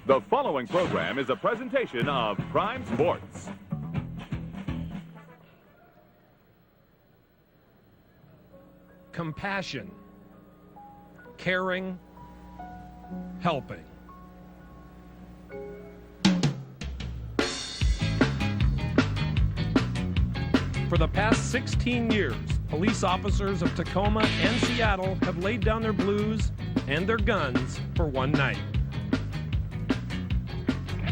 The following program is a presentation of Prime Sports. Compassion, caring, helping. For the past 16 years, police officers of Tacoma and Seattle have laid down their blues and their guns for one night.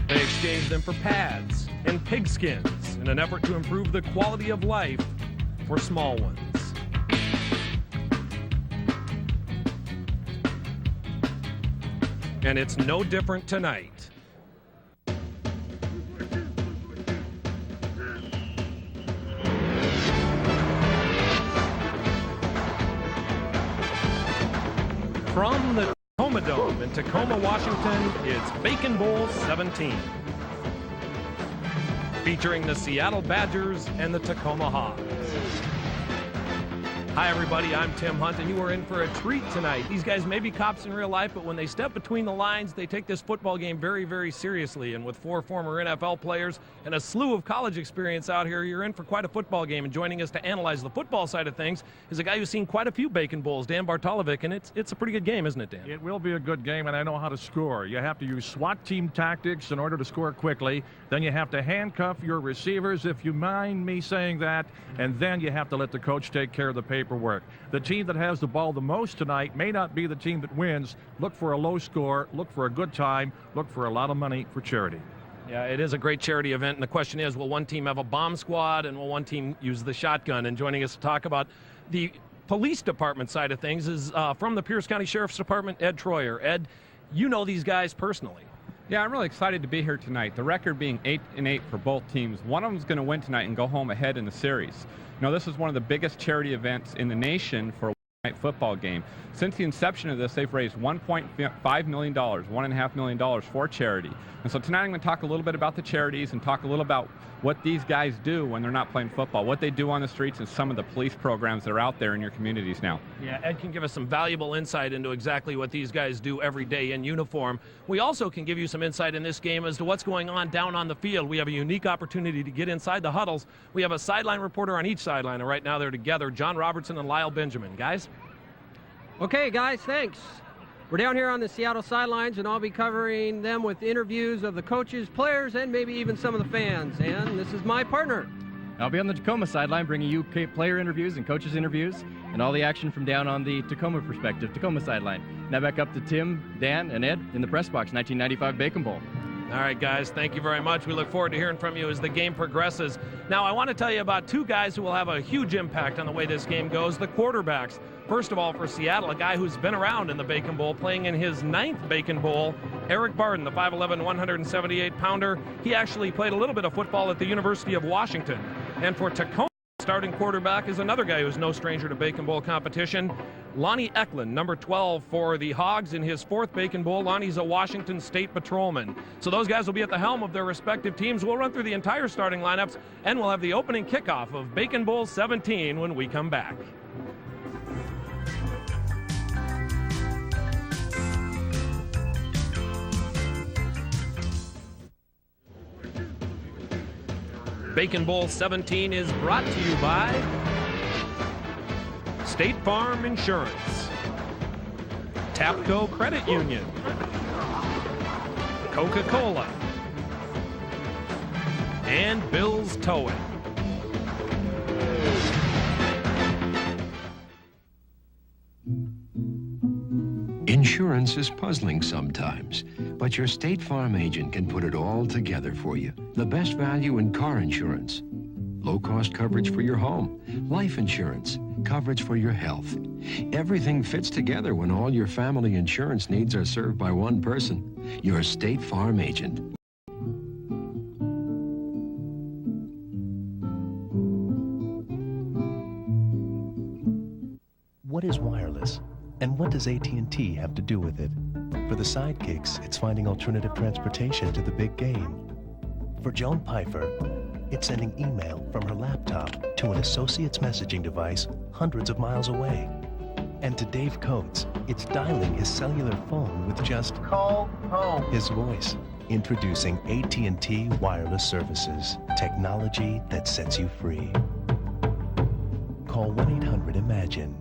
They exchanged them for pads and pigskins in an effort to improve the quality of life for small ones. And it's no different tonight. From the Tacoma Dome in Tacoma, Washington, it's Bacon Bowl 17. Featuring the Seattle Badgers and the Tacoma Hawks. Hi everybody, I'm Tim Hunt, and you are in for a treat tonight. These guys may be cops in real life, but when they step between the lines, they take this football game very, very seriously. And with 4 former NFL players and a slew of college experience out here, you're in for quite a football game. And joining us to analyze the football side of things is a guy who's seen quite a few Bacon Bowls, Dan Bartolovic, and it's a pretty good game, isn't it, Dan? It will be a good game, and I know how to score. You have to use SWAT team tactics in order to score quickly. Then you have to handcuff your receivers, if you mind me saying that, and then you have to let the coach take care of the paperwork. The team that has the ball the most tonight may not be the team that wins. Look for a low score, look for a good time, look for a lot of money for charity. Yeah, it is a great charity event, and the question is, will one team have a bomb squad, and will one team use the shotgun? And joining us to talk about the police department side of things is from the Pierce County Sheriff's Department, Ed Troyer. Ed, you know these guys personally. Yeah, I'm really excited to be here tonight. The record being 8-8 for both teams. One of them is going to win tonight and go home ahead in the series. You know, this is one of the biggest charity events in the nation for a night football game. Since the inception of this, they've raised $1.5 million, $1.5 million for charity. And so tonight I'm going to talk a little bit about the charities and talk a little about what these guys do when they're not playing football, what they do on the streets, and some of the police programs that are out there in your communities now. Yeah, Ed can give us some valuable insight into exactly what these guys do every day in uniform. We also can give you some insight in this game as to what's going on down on the field. We have a unique opportunity to get inside the huddles. We have a sideline reporter on each sideline, and right now they're together, John Robertson and Lyle Benjamin. Guys? Okay, guys, thanks. We're down here on the Seattle sidelines, and I'll be covering them with interviews of the coaches, players, and maybe even some of the fans. And this is my partner. I'll be on the Tacoma sideline bringing you player interviews and coaches interviews and all the action from down on the Tacoma perspective, Tacoma sideline. Now back up to Tim, Dan, and Ed in the press box, 1995 Bacon Bowl. All right, guys, thank you very much. We look forward to hearing from you as the game progresses. Now, I want to tell you about 2 guys who will have a huge impact on the way this game goes, the quarterbacks. First of all, for Seattle, a guy who's been around in the Bacon Bowl, playing in his 9th Bacon Bowl, Eric Barden, the 5'11", 178-pounder. He actually played a little bit of football at the University of Washington. And for Tacoma, starting quarterback is another guy who's no stranger to Bacon Bowl competition, Lonnie Eklund, number 12 for the Hogs in his 4th Bacon Bowl. Lonnie's a Washington State patrolman. So those guys will be at the helm of their respective teams. We'll run through the entire starting lineups, and we'll have the opening kickoff of Bacon Bowl 17 when we come back. Bacon Bowl 17 is brought to you by State Farm Insurance, Tapco Credit Union, Coca-Cola, and Bill's Towing. Insurance is puzzling sometimes, but your State Farm agent can put it all together for you. The best value in car insurance, low-cost coverage for your home, life insurance, coverage for your health. Everything fits together when all your family insurance needs are served by one person, your State Farm agent. What is wireless? And what does AT&T have to do with it? For the sidekicks, it's finding alternative transportation to the big game. For Joan Pfeiffer, it's sending email from her laptop to an associate's messaging device hundreds of miles away. And to Dave Coates, it's dialing his cellular phone with just Call home. his voice. Introducing AT&T Wireless Services. Technology that sets you free. Call 1-800-IMAGINE.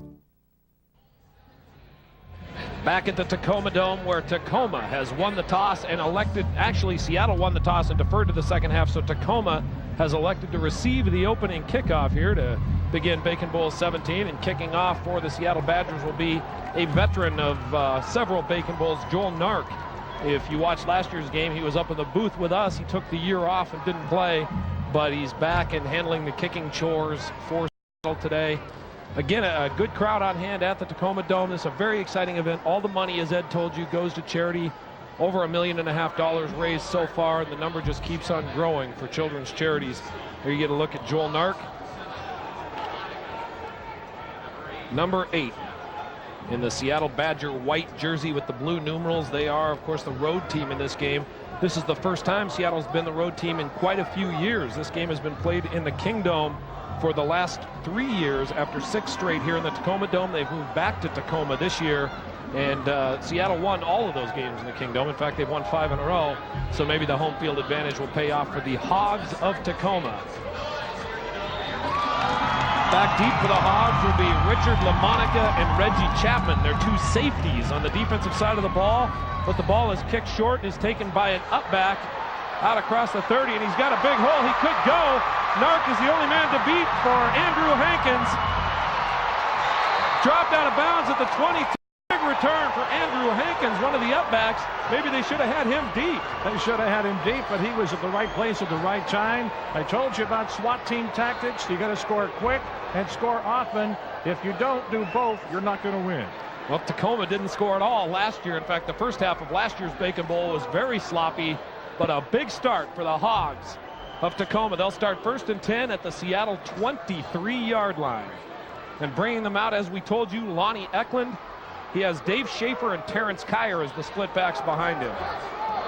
Back at the Tacoma Dome, where Tacoma has won the toss and elected, actually Seattle won the toss and deferred to the second half, so Tacoma has elected to receive the opening kickoff here to begin Bacon Bowl 17, and kicking off for the Seattle Badgers will be a veteran of several Bacon Bowls, Joel Nark. If you watched last year's game, he was up in the booth with us. He took the year off and didn't play, but he's back and handling the kicking chores for Seattle today. Again, a good crowd on hand at the Tacoma Dome. This is a very exciting event. All the money, as Ed told you, goes to charity. Over $1.5 million raised so far, and the number just keeps on growing for children's charities. Here you get a look at Joel Nark. Number 8 in the Seattle Badger white jersey with the blue numerals. They are, of course, the road team in this game. This is the first time Seattle's been the road team in quite a few years. This game has been played in the Kingdome for the last 3 years. After 6 straight here in the Tacoma Dome, they've moved back to Tacoma this year, and Seattle won all of those games in the Kingdome. In fact, they've won 5 in a row, so maybe the home field advantage will pay off for the Hogs of Tacoma. Back deep for the Hogs will be Richard LaMonica and Reggie Chapman. They're 2 safeties on the defensive side of the ball, but the ball is kicked short and is taken by an up back out across the 30, and he's got a big hole. He could go. Nark is the only man to beat for Andrew Hankins. Dropped out of bounds at the 22. Big return for Andrew Hankins, one of the upbacks. Maybe they should have had him deep. They should have had him deep, but he was at the right place at the right time. I told you about SWAT team tactics. You got to score quick and score often. If you don't do both, you're not going to win. Well, Tacoma didn't score at all last year. In fact, the first half of last year's Bacon Bowl was very sloppy, but a big start for the Hogs of Tacoma. They'll start 1st and 10 at the Seattle 23-yard line. And bringing them out, as we told you, Lonnie Eklund. He has Dave Schaefer and Terrence Kyer as the split backs behind him.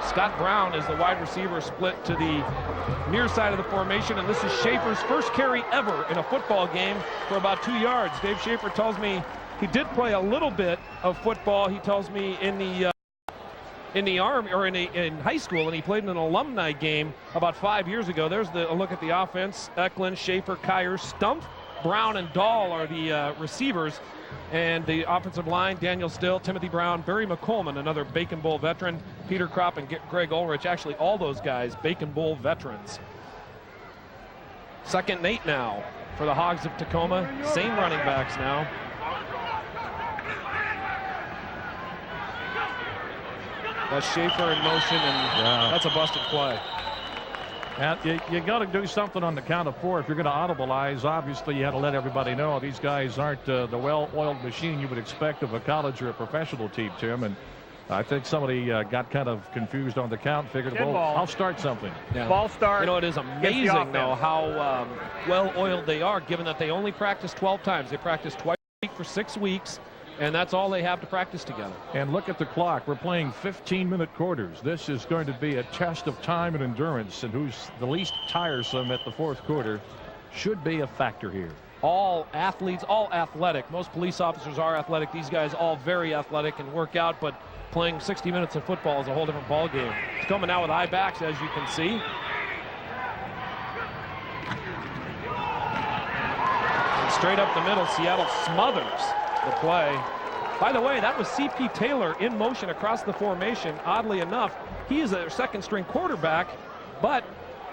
Scott Brown is the wide receiver, split to the near side of the formation, and this is Schaefer's first carry ever in a football game for about 2 yards. Dave Schaefer tells me he did play a little bit of football, he tells me, in the Army, or in high school, and he played in an alumni game about 5 years ago. There's a look at the offense. Eklund, Schaefer, Kyer, Stump, Brown, and Dahl are the receivers. And the offensive line, Daniel Still, Timothy Brown, Barry McColeman, another Bacon Bowl veteran, Peter Kropp and Greg Ulrich. Actually, all those guys, Bacon Bowl veterans. 2nd and 8 now for the Hogs of Tacoma. Same running backs now. That's Schaefer in motion, and that's a busted play. You got to do something on the count of 4 if you're going to audibilize. Obviously, you had to let everybody know these guys aren't the well-oiled machine you would expect of a college or a professional team, Tim. And I think somebody got kind of confused on the count, figured, well, I'll start something. Yeah. Ball start. You know, it is amazing, though, how well-oiled they are, given that they only practice 12 times. They practice twice a week for 6 weeks. And that's all they have to practice together. And look at the clock. We're playing 15-minute quarters. This is going to be a test of time and endurance, and who's the least tiresome at the 4th quarter should be a factor here. All athletes, all athletic. Most police officers are athletic. These guys all very athletic and work out, but playing 60 minutes of football is a whole different ball game. It's coming out with high backs, as you can see. And straight up the middle, Seattle smothers the play. By the way, that was C.P. Taylor in motion across the formation. Oddly enough, he is a 2nd-string quarterback, but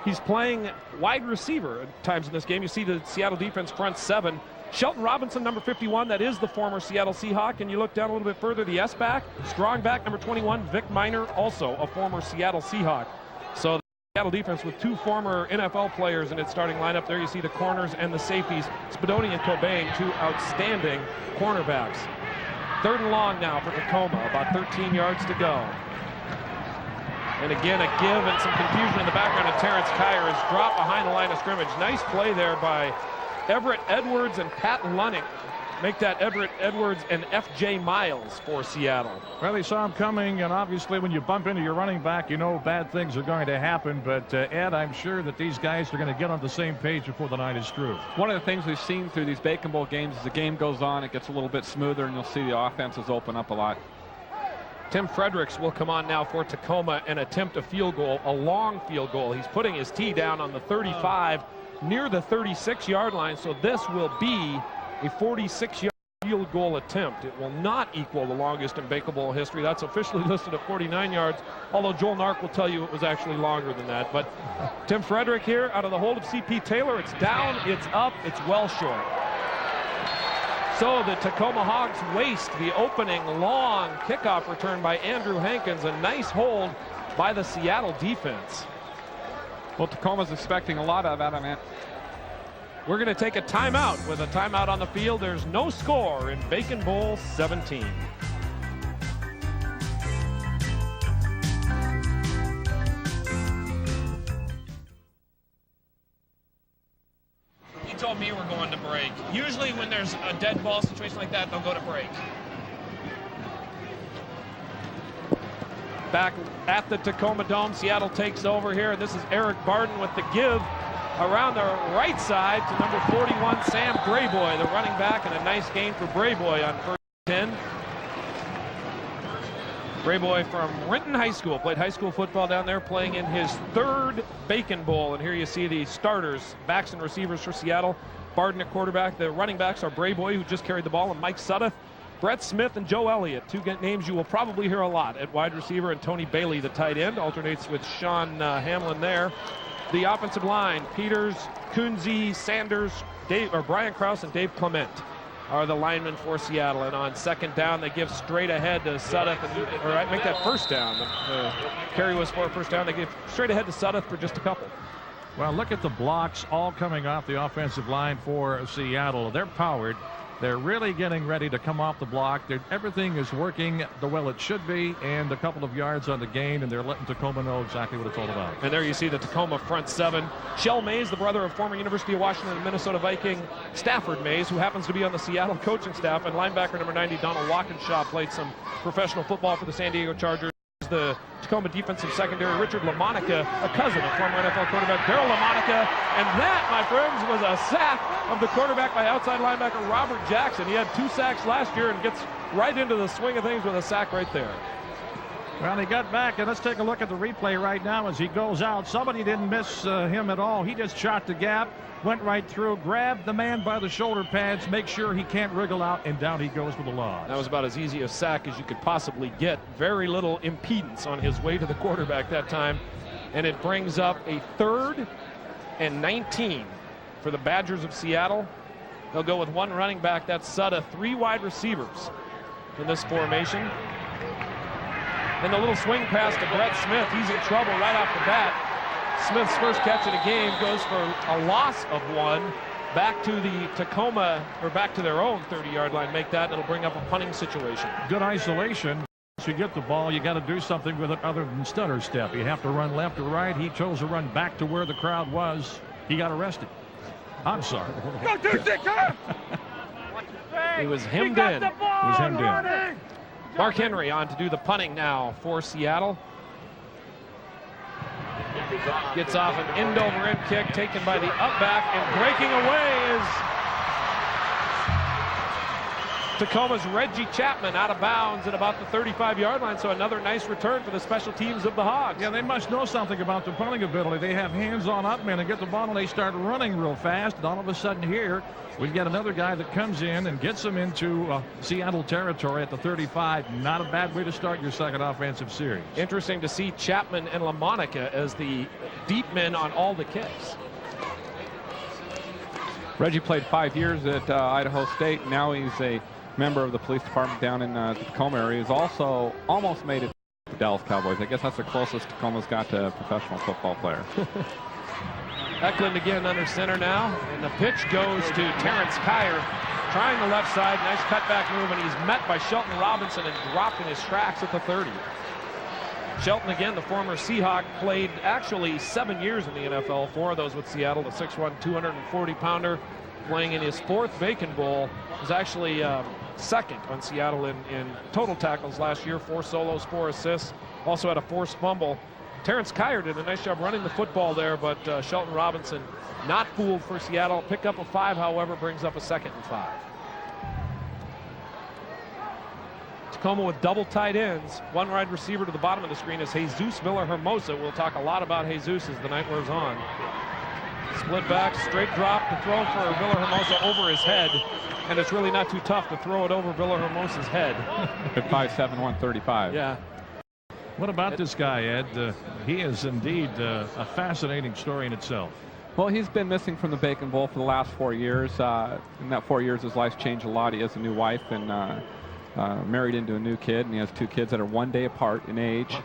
he's playing wide receiver at times in this game. You see the Seattle defense front 7. Shelton Robinson, number 51, that is the former Seattle Seahawk. And you look down a little bit further, the S-back, strong back, number 21, Vic Minor, also a former Seattle Seahawk. So Seattle defense with 2 former NFL players in its starting lineup. There you see the corners and the safeties. Spadoni and Cobain, 2 outstanding cornerbacks. 3rd and long now for Tacoma, about 13 yards to go. And again, a give and some confusion in the background, and Terrence Kyer is dropped behind the line of scrimmage. Nice play there by Everett Edwards and Pat Lunning. make that Everett Edwards and F.J. Miles for Seattle. Well, they saw him coming, and obviously when you bump into your running back, you know bad things are going to happen. But, Ed, I'm sure that these guys are going to get on the same page before the night is through. One of the things we've seen through these Bacon Bowl games as the game goes on, it gets a little bit smoother, and you'll see the offenses open up a lot. Tim Fredericks will come on now for Tacoma and attempt a field goal, a long field goal. He's putting his tee down on the 35 near the 36-yard line, so this will be a 46-yard field goal attempt. It will not equal the longest in Bacon Bowl history. That's officially listed at 49 yards, although Joel Nark will tell you it was actually longer than that. But Tim Frederick here out of the hold of C.P. Taylor. It's down, it's up, it's well short. So the Tacoma Hogs waste the opening long kickoff return by Andrew Hankins. A nice hold by the Seattle defense. Well, Tacoma's expecting a lot of that, man. We're going to take a timeout. With a timeout on the field, there's no score in Bacon Bowl 17. He told me we're going to break. Usually when there's a dead ball situation like that, they'll go to break. Back at the Tacoma Dome, Seattle takes over here. This is Eric Barden with the give around the right side to number 41, Sam Brayboy, the running back, and a nice gain for Brayboy on first 10. Brayboy from Renton High School, played high school football down there, playing in his third Bacon Bowl. And here you see the starters, backs and receivers for Seattle. Barden at quarterback. The running backs are Brayboy, who just carried the ball, and Mike Sudduth, Brett Smith, and Joe Elliott. Two names you will probably hear a lot at wide receiver, and Tony Bailey, the tight end, alternates with Sean Hamlin there. The offensive line, Peters, Kunze, Sanders, Brian Krause, and Dave Clement are the linemen for Seattle. And on second down, they give straight ahead to Sudduth, and make that first down. The carry was for a first down. They give straight ahead to Sudduth for just a couple. Well, look at the blocks all coming off the offensive line for Seattle. They're powered. They're really getting ready to come off the block. Everything is working the well it should be, and a couple of yards on the gain, and they're letting Tacoma know exactly what it's all about. And there you see the Tacoma front seven. Shell Mays, the brother of former University of Washington and Minnesota Viking Stafford Mays, who happens to be on the Seattle coaching staff, and linebacker number 90, Donald Walkinshaw, played some professional football for the San Diego Chargers. The Tacoma defensive secondary, Richard LaMonica, a cousin of former NFL quarterback Darryl LaMonica, and that, my friends, was a sack of the quarterback by outside linebacker Robert Jackson. He had 2 sacks last year and gets right into the swing of things with a sack right there. Well, he got back, and let's take a look at the replay right now as he goes out. Somebody didn't miss him at all. He just shot the gap, went right through, grabbed the man by the shoulder pads, make sure he can't wriggle out, and down he goes for the loss. That was about as easy a sack as you could possibly get. Very little impedance on his way to the quarterback that time, and it brings up a 3rd and 19 for the Badgers of Seattle. They'll go with 1 running back, that's Sudduth, 3 wide receivers in this formation. And the little swing pass to Brett Smith. He's in trouble right off the bat. Smith's first catch of the game goes for a loss of 1. Back to the Tacoma, or back to their own 30-yard line. Make that, it'll bring up a punting situation. Good isolation. Once you get the ball, you got to do something with it other than stutter step. You have to run left or right. He chose to run back to where the crowd was. He got arrested. I'm sorry. He was hemmed in. He was hemmed in. Mark Henry on to do the punting now for Seattle. Gets off an end-over-end kick taken by the up-back, and breaking away is Tacoma's Reggie Chapman, out of bounds at about the 35-yard line. So another nice return for the special teams of the Hogs. Yeah, they must know something about the punting ability. They have hands-on up men and get the ball, and they start running real fast. And all of a sudden here, we get another guy that comes in and gets them into Seattle territory at the 35. Not a bad way to start your second offensive series. Interesting to see Chapman and LaMonica as the deep men on all the kicks. Reggie played 5 years at Idaho State. Now he's a member of the police department down in the Tacoma area. He's also almost made it to the Dallas Cowboys. I guess that's the closest Tacoma's got to a professional football player. Eklund again under center now, and the pitch goes to Terrence Kyer, trying the left side. Nice cutback move, and he's met by Shelton Robinson and dropped in his tracks at the 30. Shelton, again, the former Seahawk, played actually 7 years in the NFL, 4 of those with Seattle, the 6'1", 240-pounder. playing in his 4th Bacon Bowl. Was actually second on Seattle in total tackles last year, 4 solos, 4 assists. Also had a forced fumble. Terrence Kyer did a nice job running the football there, but Shelton Robinson not fooled for Seattle. Pick up a 5, however, brings up a 2nd and 5. Tacoma with double tight ends. One wide receiver to the bottom of the screen is Jesus Miller-Hermosa. We'll talk a lot about Jesus as the night wears on. Split back, straight drop to throw for Miller-Hermosa over his head. And it's really not too tough to throw it over Miller-Hermosa's head. At 5'7", 135. Yeah. What about this guy, Ed? He is indeed a fascinating story in itself. Well, he's been missing from the Bacon Bowl for the last 4 years. In that 4 years, his life's changed a lot. He has a new wife and married into a new kid, and he has 2 kids that are 1 day apart in age.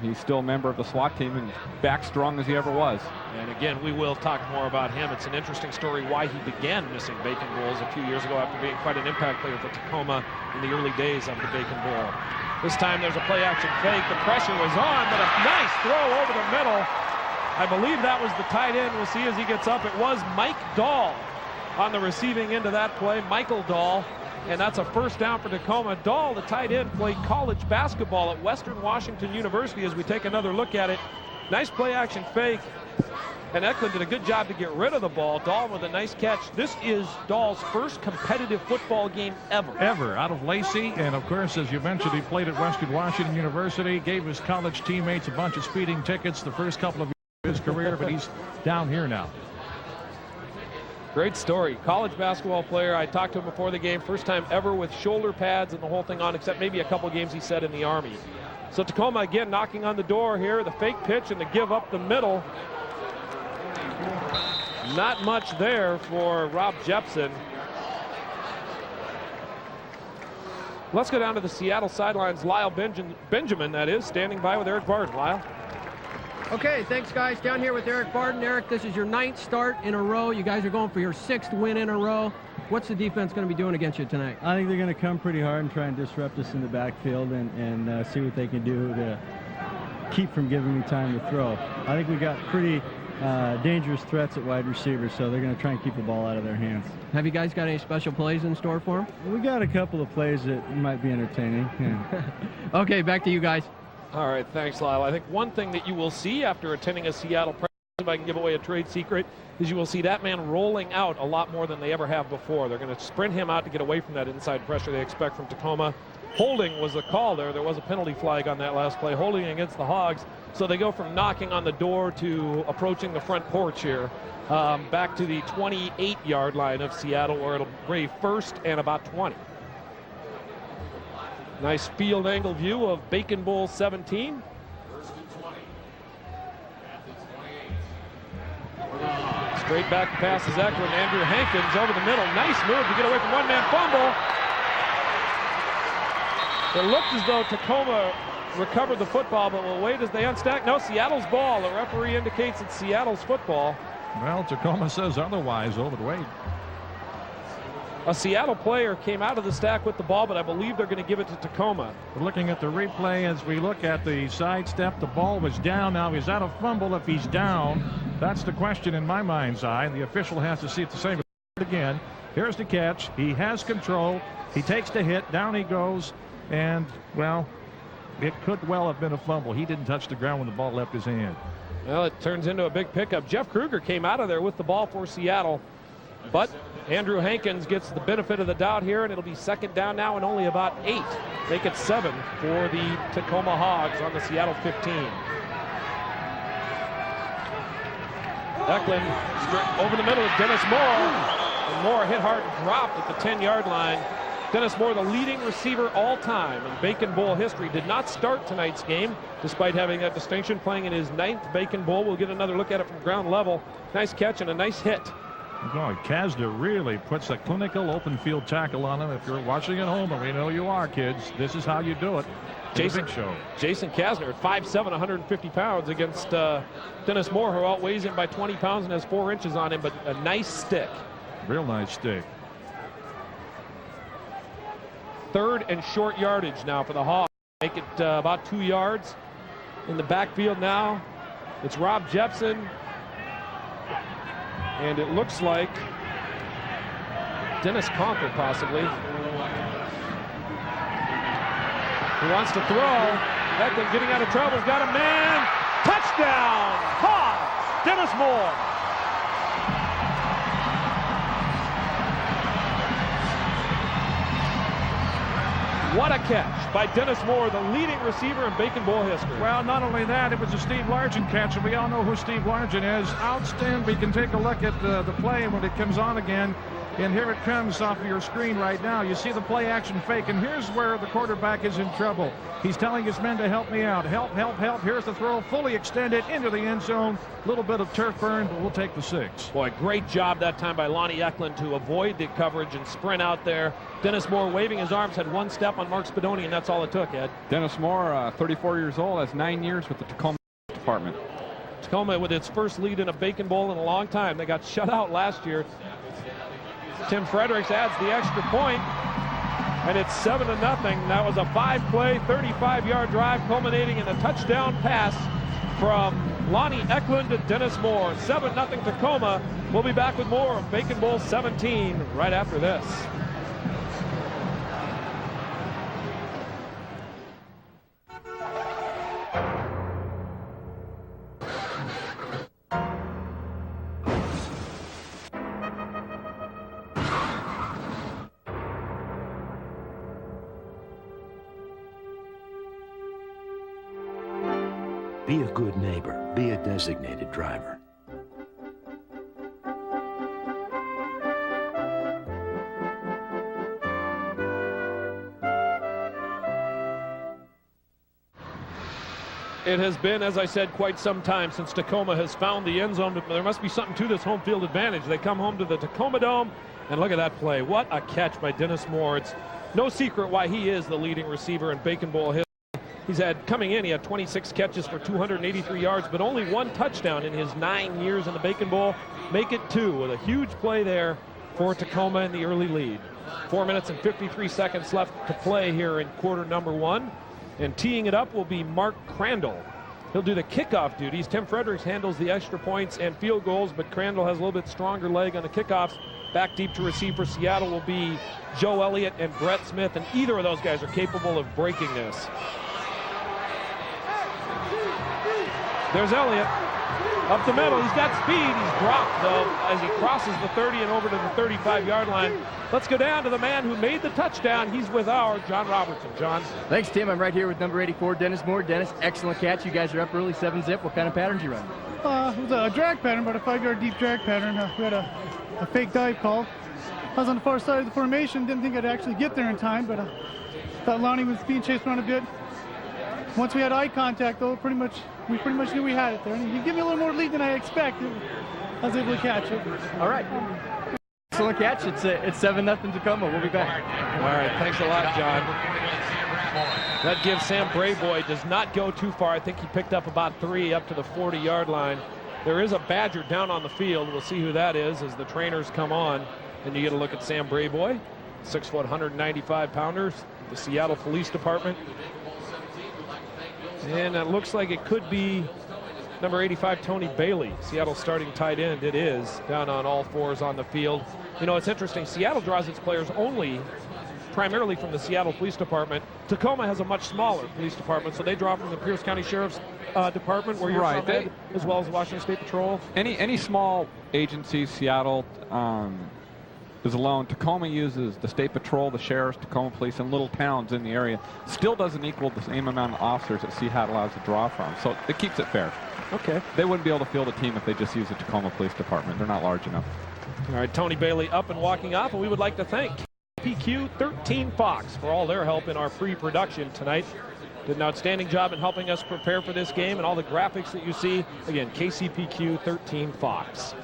He's still a member of the SWAT team and back strong as he ever was. And again, we will talk more about him. It's an interesting story why he began missing Bacon Bowls a few years ago after being quite an impact player for Tacoma in the early days of the Bacon Bowl. This time there's a play action fake. The pressure was on, but a nice throw over the middle. I believe that was the tight end. We'll see as he gets up. It was Mike Dahl on the receiving end of that play, Michael Dahl. And that's a first down for Tacoma. Dahl, the tight end, played college basketball at Western Washington University as we take another look at it. Nice play action fake. And Eklund did a good job to get rid of the ball. Dahl with a nice catch. This is Dahl's first competitive football game ever. Ever, out of Lacey. And of course, as you mentioned, he played at Western Washington University, gave his college teammates a bunch of speeding tickets the first couple of years of his career, but he's down here now. Great story. College basketball player. I talked to him before the game. First time ever with shoulder pads and the whole thing on, except maybe a couple games he said in the Army. So Tacoma again knocking on the door here. The fake pitch and the give up the middle. Not much there for Rob Jepson. Let's go down to the Seattle sidelines. Lyle Benjamin, that is, standing by with Eric Barden. Lyle. Okay, thanks, guys. Down here with Eric Barden. Eric, this is your 9th start in a row. You guys are going for your 6th win in a row. What's the defense going to be doing against you tonight? I think they're going to come pretty hard and try and disrupt us in the backfield and see what they can do to keep from giving me time to throw. I think we got pretty dangerous threats at wide receivers, so they're going to try and keep the ball out of their hands. Have you guys got any special plays in store for them? We got a couple of plays that might be entertaining. Yeah. Okay, back to you guys. All right, thanks, Lyle. I think one thing that you will see after attending a Seattle practice, if I can give away a trade secret, is you will see that man rolling out a lot more than they ever have before. They're going to sprint him out to get away from that inside pressure they expect from Tacoma. Holding was the call there. There was a penalty flag on that last play, holding against the Hogs. So they go from knocking on the door to approaching the front porch here, back to the 28-yard line of Seattle, where it'll be 1st and about 20. Nice field angle view of Bacon Bowl 17. Straight back passes Eklund. Andrew Hankins over the middle. Nice move to get away from one-man fumble. It looked as though Tacoma recovered the football, but we'll wait as they unstack. No, Seattle's ball. The referee indicates it's Seattle's football. Well, Tacoma says otherwise. Oh, but wait. A Seattle player came out of the stack with the ball, but I believe they're going to give it to Tacoma. We're looking at the replay as we look at the sidestep. The ball was down. Now, is that a fumble if he's down? That's the question in my mind's eye. And the official has to see it the same again. Here's the catch. He has control. He takes the hit. Down he goes. And, well, it could well have been a fumble. He didn't touch the ground when the ball left his hand. Well, it turns into a big pickup. Jeff Kruger came out of there with the ball for Seattle. But Andrew Hankins gets the benefit of the doubt here, and it'll be 2nd down now and only about 8. Make it 7 for the Tacoma Hogs on the Seattle 15. Eklund over the middle of Dennis Moore. And Moore hit hard and dropped at the 10-yard line. Dennis Moore, the leading receiver all time in Bacon Bowl history, did not start tonight's game, despite having that distinction, playing in his 9th Bacon Bowl. We'll get another look at it from ground level. Nice catch and a nice hit. Oh, Kazda really puts a clinical open field tackle on him. If you're watching at home, and we know you are, kids, this is how you do it. Jason Kasner at 5'7", 150 pounds against Dennis Moore, who outweighs him by 20 pounds and has 4 inches on him, but a nice stick. Real nice stick. 3rd and short yardage now for the Hogs. Make it about 2 yards in the backfield now. It's Rob Jepson. And it looks like Dennis Conker, possibly. He wants to throw. Eklund getting out of trouble. He's got a man. Touchdown! Hogs! Dennis Moore. What a catch by Dennis Moore, the leading receiver in Bacon Bowl history. Well, not only that, it was a Steve Largent catch, and we all know who Steve Largent is. Outstanding. We can take a look at the play when it comes on again. And here it comes off of your screen right now. You see the play action fake, and here's where the quarterback is in trouble. He's telling his men to help me out. Help, help, help. Here's the throw, fully extended into the end zone. A little bit of turf burn, but we'll take the 6. Boy, great job that time by Lonnie Eklund to avoid the coverage and sprint out there. Dennis Moore waving his arms, had one step on Mark Spadoni, and that's all it took, Ed. Dennis Moore, 34 years old, has 9 years with the Tacoma Department. Tacoma with its first lead in a Bacon Bowl in a long time. They got shut out last year. Tim Fredericks adds the extra point, and it's 7-0. That was a 5-play, 35-yard drive culminating in a touchdown pass from Lonnie Eklund to Dennis Moore. 7-0 Tacoma. We'll be back with more of Bacon Bowl 17 right after this. Be a good neighbor. Be a designated driver. It has been, as I said, quite some time since Tacoma has found the end zone. There must be something to this home field advantage. They come home to the Tacoma Dome, and look at that play. What a catch by Dennis Moore. It's no secret why he is the leading receiver in Bacon Bowl history. He had 26 catches for 283 yards, but only 1 touchdown in his 9 years in the Bacon Bowl. Make it 2 with a huge play there for Tacoma in the early lead. 4 minutes and 53 seconds left to play here in quarter number 1. And teeing it up will be Mark Crandall. He'll do the kickoff duties. Tim Fredericks handles the extra points and field goals, but Crandall has a little bit stronger leg on the kickoffs. Back deep to receive for Seattle will be Joe Elliott and Brett Smith, and either of those guys are capable of breaking this. There's Elliott up the middle. He's got speed. He's dropped, though, as he crosses the 30 and over to the 35-yard line. Let's go down to the man who made the touchdown. He's with our John Robertson. John. Thanks, Tim. I'm right here with number 84, Dennis Moore. Dennis, excellent catch. You guys are up early, 7-zip. What kind of patterns you run? It was a drag pattern, but a 5-yard deep drag pattern. We had a fake dive call. I was on the far side of the formation. Didn't think I'd actually get there in time, but thought Lonnie was being chased around a bit. Once we had eye contact, though, we pretty much knew we had it there. And he gave me a little more lead than I expected. I was able to catch it. All right. Excellent catch. It's 7-0 Tacoma. We'll be back. All right. Thanks a lot, John. That gives Sam Brayboy, does not go too far. I think he picked up about 3 up to the 40-yard line. There is a Badger down on the field. We'll see who that is as the trainers come on. And you get a look at Sam Brayboy, 6-foot, 195-pounders, the Seattle Police Department. And it looks like it could be number 85, Tony Bailey, Seattle starting tight end. It is down on all fours on the field. You know, it's interesting. Seattle draws its players primarily from the Seattle Police Department. Tacoma has a much smaller police department, so they draw from the Pierce County Sheriff's Department, where you're right, from, Ed, as well as the Washington State Patrol. Any small agency, Seattle is alone. Tacoma uses the State Patrol, the Sheriff's, Tacoma Police, and little towns in the area. Still doesn't equal the same amount of officers that Seattle has to draw from, so it keeps it fair. Okay. They wouldn't be able to field a team if they just used the Tacoma Police Department. They're not large enough. All right, Tony Bailey up and walking off, and we would like to thank KCPQ 13 Fox for all their help in our pre-production tonight. Did an outstanding job in helping us prepare for this game and all the graphics that you see. Again, KCPQ 13 Fox.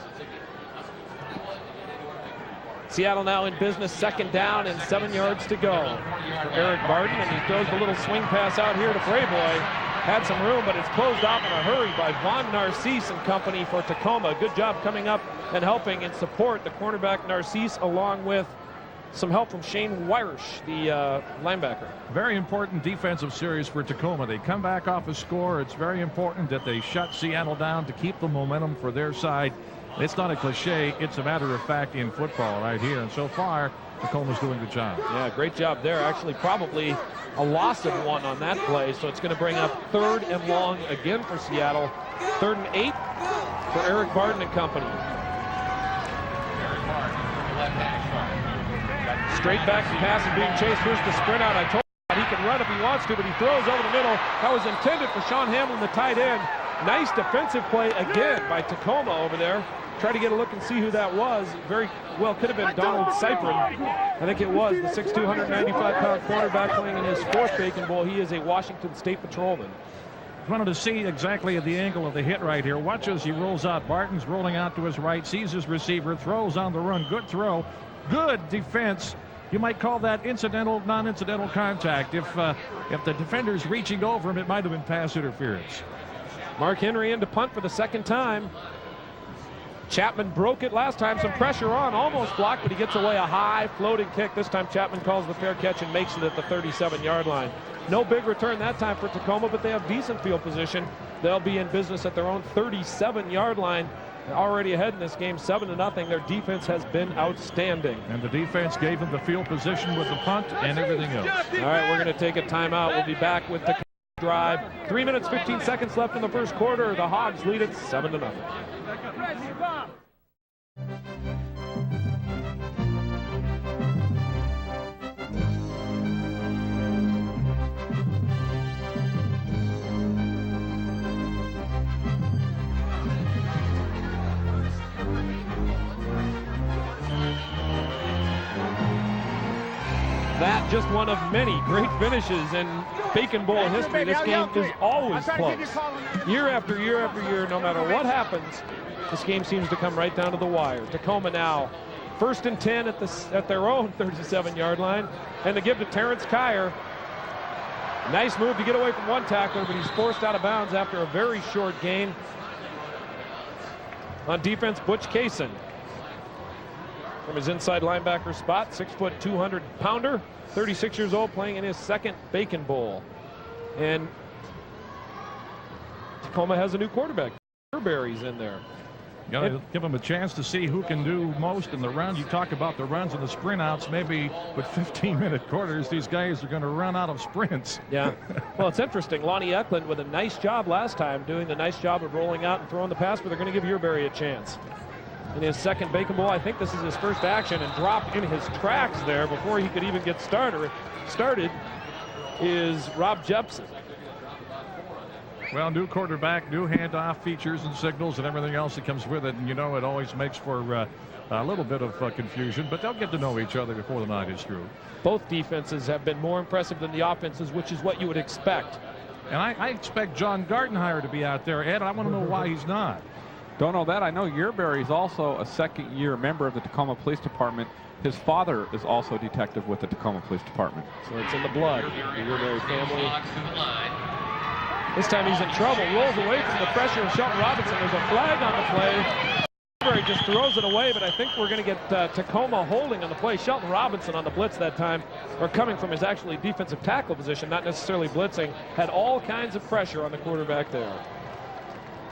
Seattle now in business, 2nd down and 7 yards to go for Eric Barton, and he throws the little swing pass out here to Brayboy. Had some room, but it's closed off in a hurry by Von Narcisse and company for Tacoma. Good job coming up and helping and support the cornerback Narcisse, along with some help from Shane Wirish, the linebacker. Very important defensive series for Tacoma. They come back off a score. It's very important that they shut Seattle down to keep the momentum for their side. It's not a cliche. It's a matter of fact in football right here. And so far, Tacoma's doing the job. Yeah, great job there. Actually, probably a loss of 1 on that play. So it's going to bring up 3rd and long again for Seattle. 3rd and 8 for Eric Barden and company. Straight back pass and being chased. Here's the sprint out. I told you he can run if he wants to, but he throws over the middle. That was intended for Sean Hamlin, the tight end. Nice defensive play again by Tacoma over there. Try to get a look and see who that was. Very well could have been Donald Cyprin. I think it was the 6'2", 195-pound quarterback playing in his 4th Bacon Bowl. He is a Washington State patrolman. Wanted to see exactly the angle of the hit right here. Watch as he rolls out. Barton's rolling out to his right, sees his receiver, throws on the run. Good throw. Good defense. You might call that incidental, non-incidental contact. If the defender's reaching over him, it might have been pass interference. Mark Henry in to punt for the 2nd time. Chapman broke it last time. Some pressure on, almost blocked, but he gets away a high floating kick. This time Chapman calls the fair catch and makes it at the 37-yard line. No big return that time for Tacoma, but they have decent field position. They'll be in business at their own 37-yard line. They're already ahead in this game, 7-0. Their defense has been outstanding. And the defense gave them the field position with the punt and everything else. All right, we're going to take a timeout. We'll be back with the drive. 3 minutes, 15 seconds left in the first quarter. The Hogs lead it 7-0. That just one of many great finishes in Bacon Bowl history. This game is always close. Year after year after year, no matter what happens, this game seems to come right down to the wire. Tacoma now 1st and 10 at their own 37-yard line. And to give to Terrence Kyer. Nice move to get away from one tackler, but he's forced out of bounds after a very short gain. On defense, Butch Kaysen. From his inside linebacker spot, 6', 200-pounder, 36 years old, playing in his 2nd Bacon Bowl. And Tacoma has a new quarterback. Burberry's in there. You got to give them a chance to see who can do most in the run. You talk about the runs and the sprint outs. Maybe with 15-minute quarters, these guys are going to run out of sprints. Yeah. Well, it's interesting. Lonnie Eklund with a nice job last time, doing the nice job of rolling out and throwing the pass, but they're going to give Burberry a chance. In his 2nd Bacon Bowl, I think this is his first action, and dropped in his tracks there before he could even get started is Rob Jepson. Well, new quarterback, new handoff features and signals and everything else that comes with it. And, you know, it always makes for a little bit of confusion, but they'll get to know each other before the night is through. Both defenses have been more impressive than the offenses, which is what you would expect. And I expect John Gartenhire to be out there, Ed. I want to know why he's not. Don't know that. I know Burberry is also a 2nd-year member of the Tacoma Police Department. His father is also a detective with the Tacoma Police Department. So it's in the blood, the Burberry family. This time he's in trouble, rolls away from the pressure of Shelton Robinson. There's a flag on the play. Burberry just throws it away, but I think we're going to get Tacoma holding on the play. Shelton Robinson on the blitz that time, or coming from his actually defensive tackle position, not necessarily blitzing, had all kinds of pressure on the quarterback there.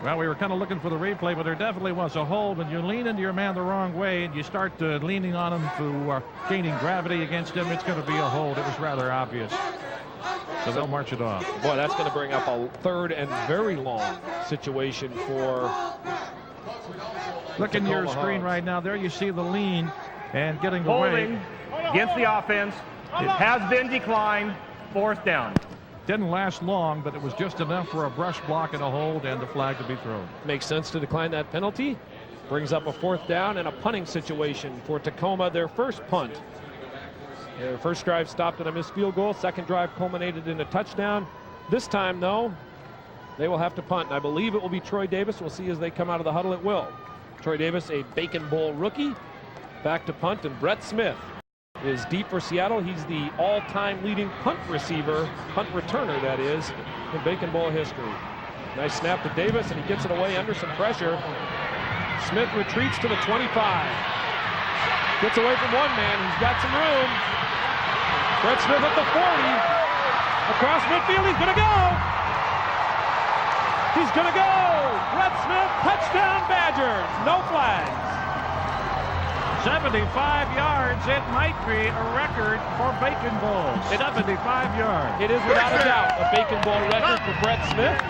Well, we were kind of looking for the replay, but there definitely was a hold. When you lean into your man the wrong way and you start leaning on him to gaining gravity against him, it's going to be a hold. It was rather obvious. So they'll march it off. Boy, that's going to bring up a 3rd and very long situation for Look in your screen right now. There you see the lean and getting away. Holding against the offense. It has been declined. 4th down. Didn't last long, but it was just enough for a brush block and a hold and the flag to be thrown. Makes sense to decline that penalty. Brings up a 4th down and a punting situation for Tacoma, their first punt. Their first drive stopped at a missed field goal. 2nd drive culminated in a touchdown. This time, though, they will have to punt. And I believe it will be Troy Davis. We'll see as they come out of the huddle. It will. Troy Davis, a Bacon Bowl rookie, back to punt, and Brett Smith is deep for Seattle. He's the all-time leading punt receiver, punt returner, that is, in Bacon Bowl history. Nice snap to Davis, and he gets it away under some pressure. Smith retreats to the 25. Gets away from one man. He's got some room. Brett Smith at the 40. Across midfield, he's going to go. He's going to go. Brett Smith, touchdown Badgers. No flags. 75 yards. It might be a record for Bacon Bowl. 75 yards. It is without a doubt a Bacon Bowl record for Brett Smith.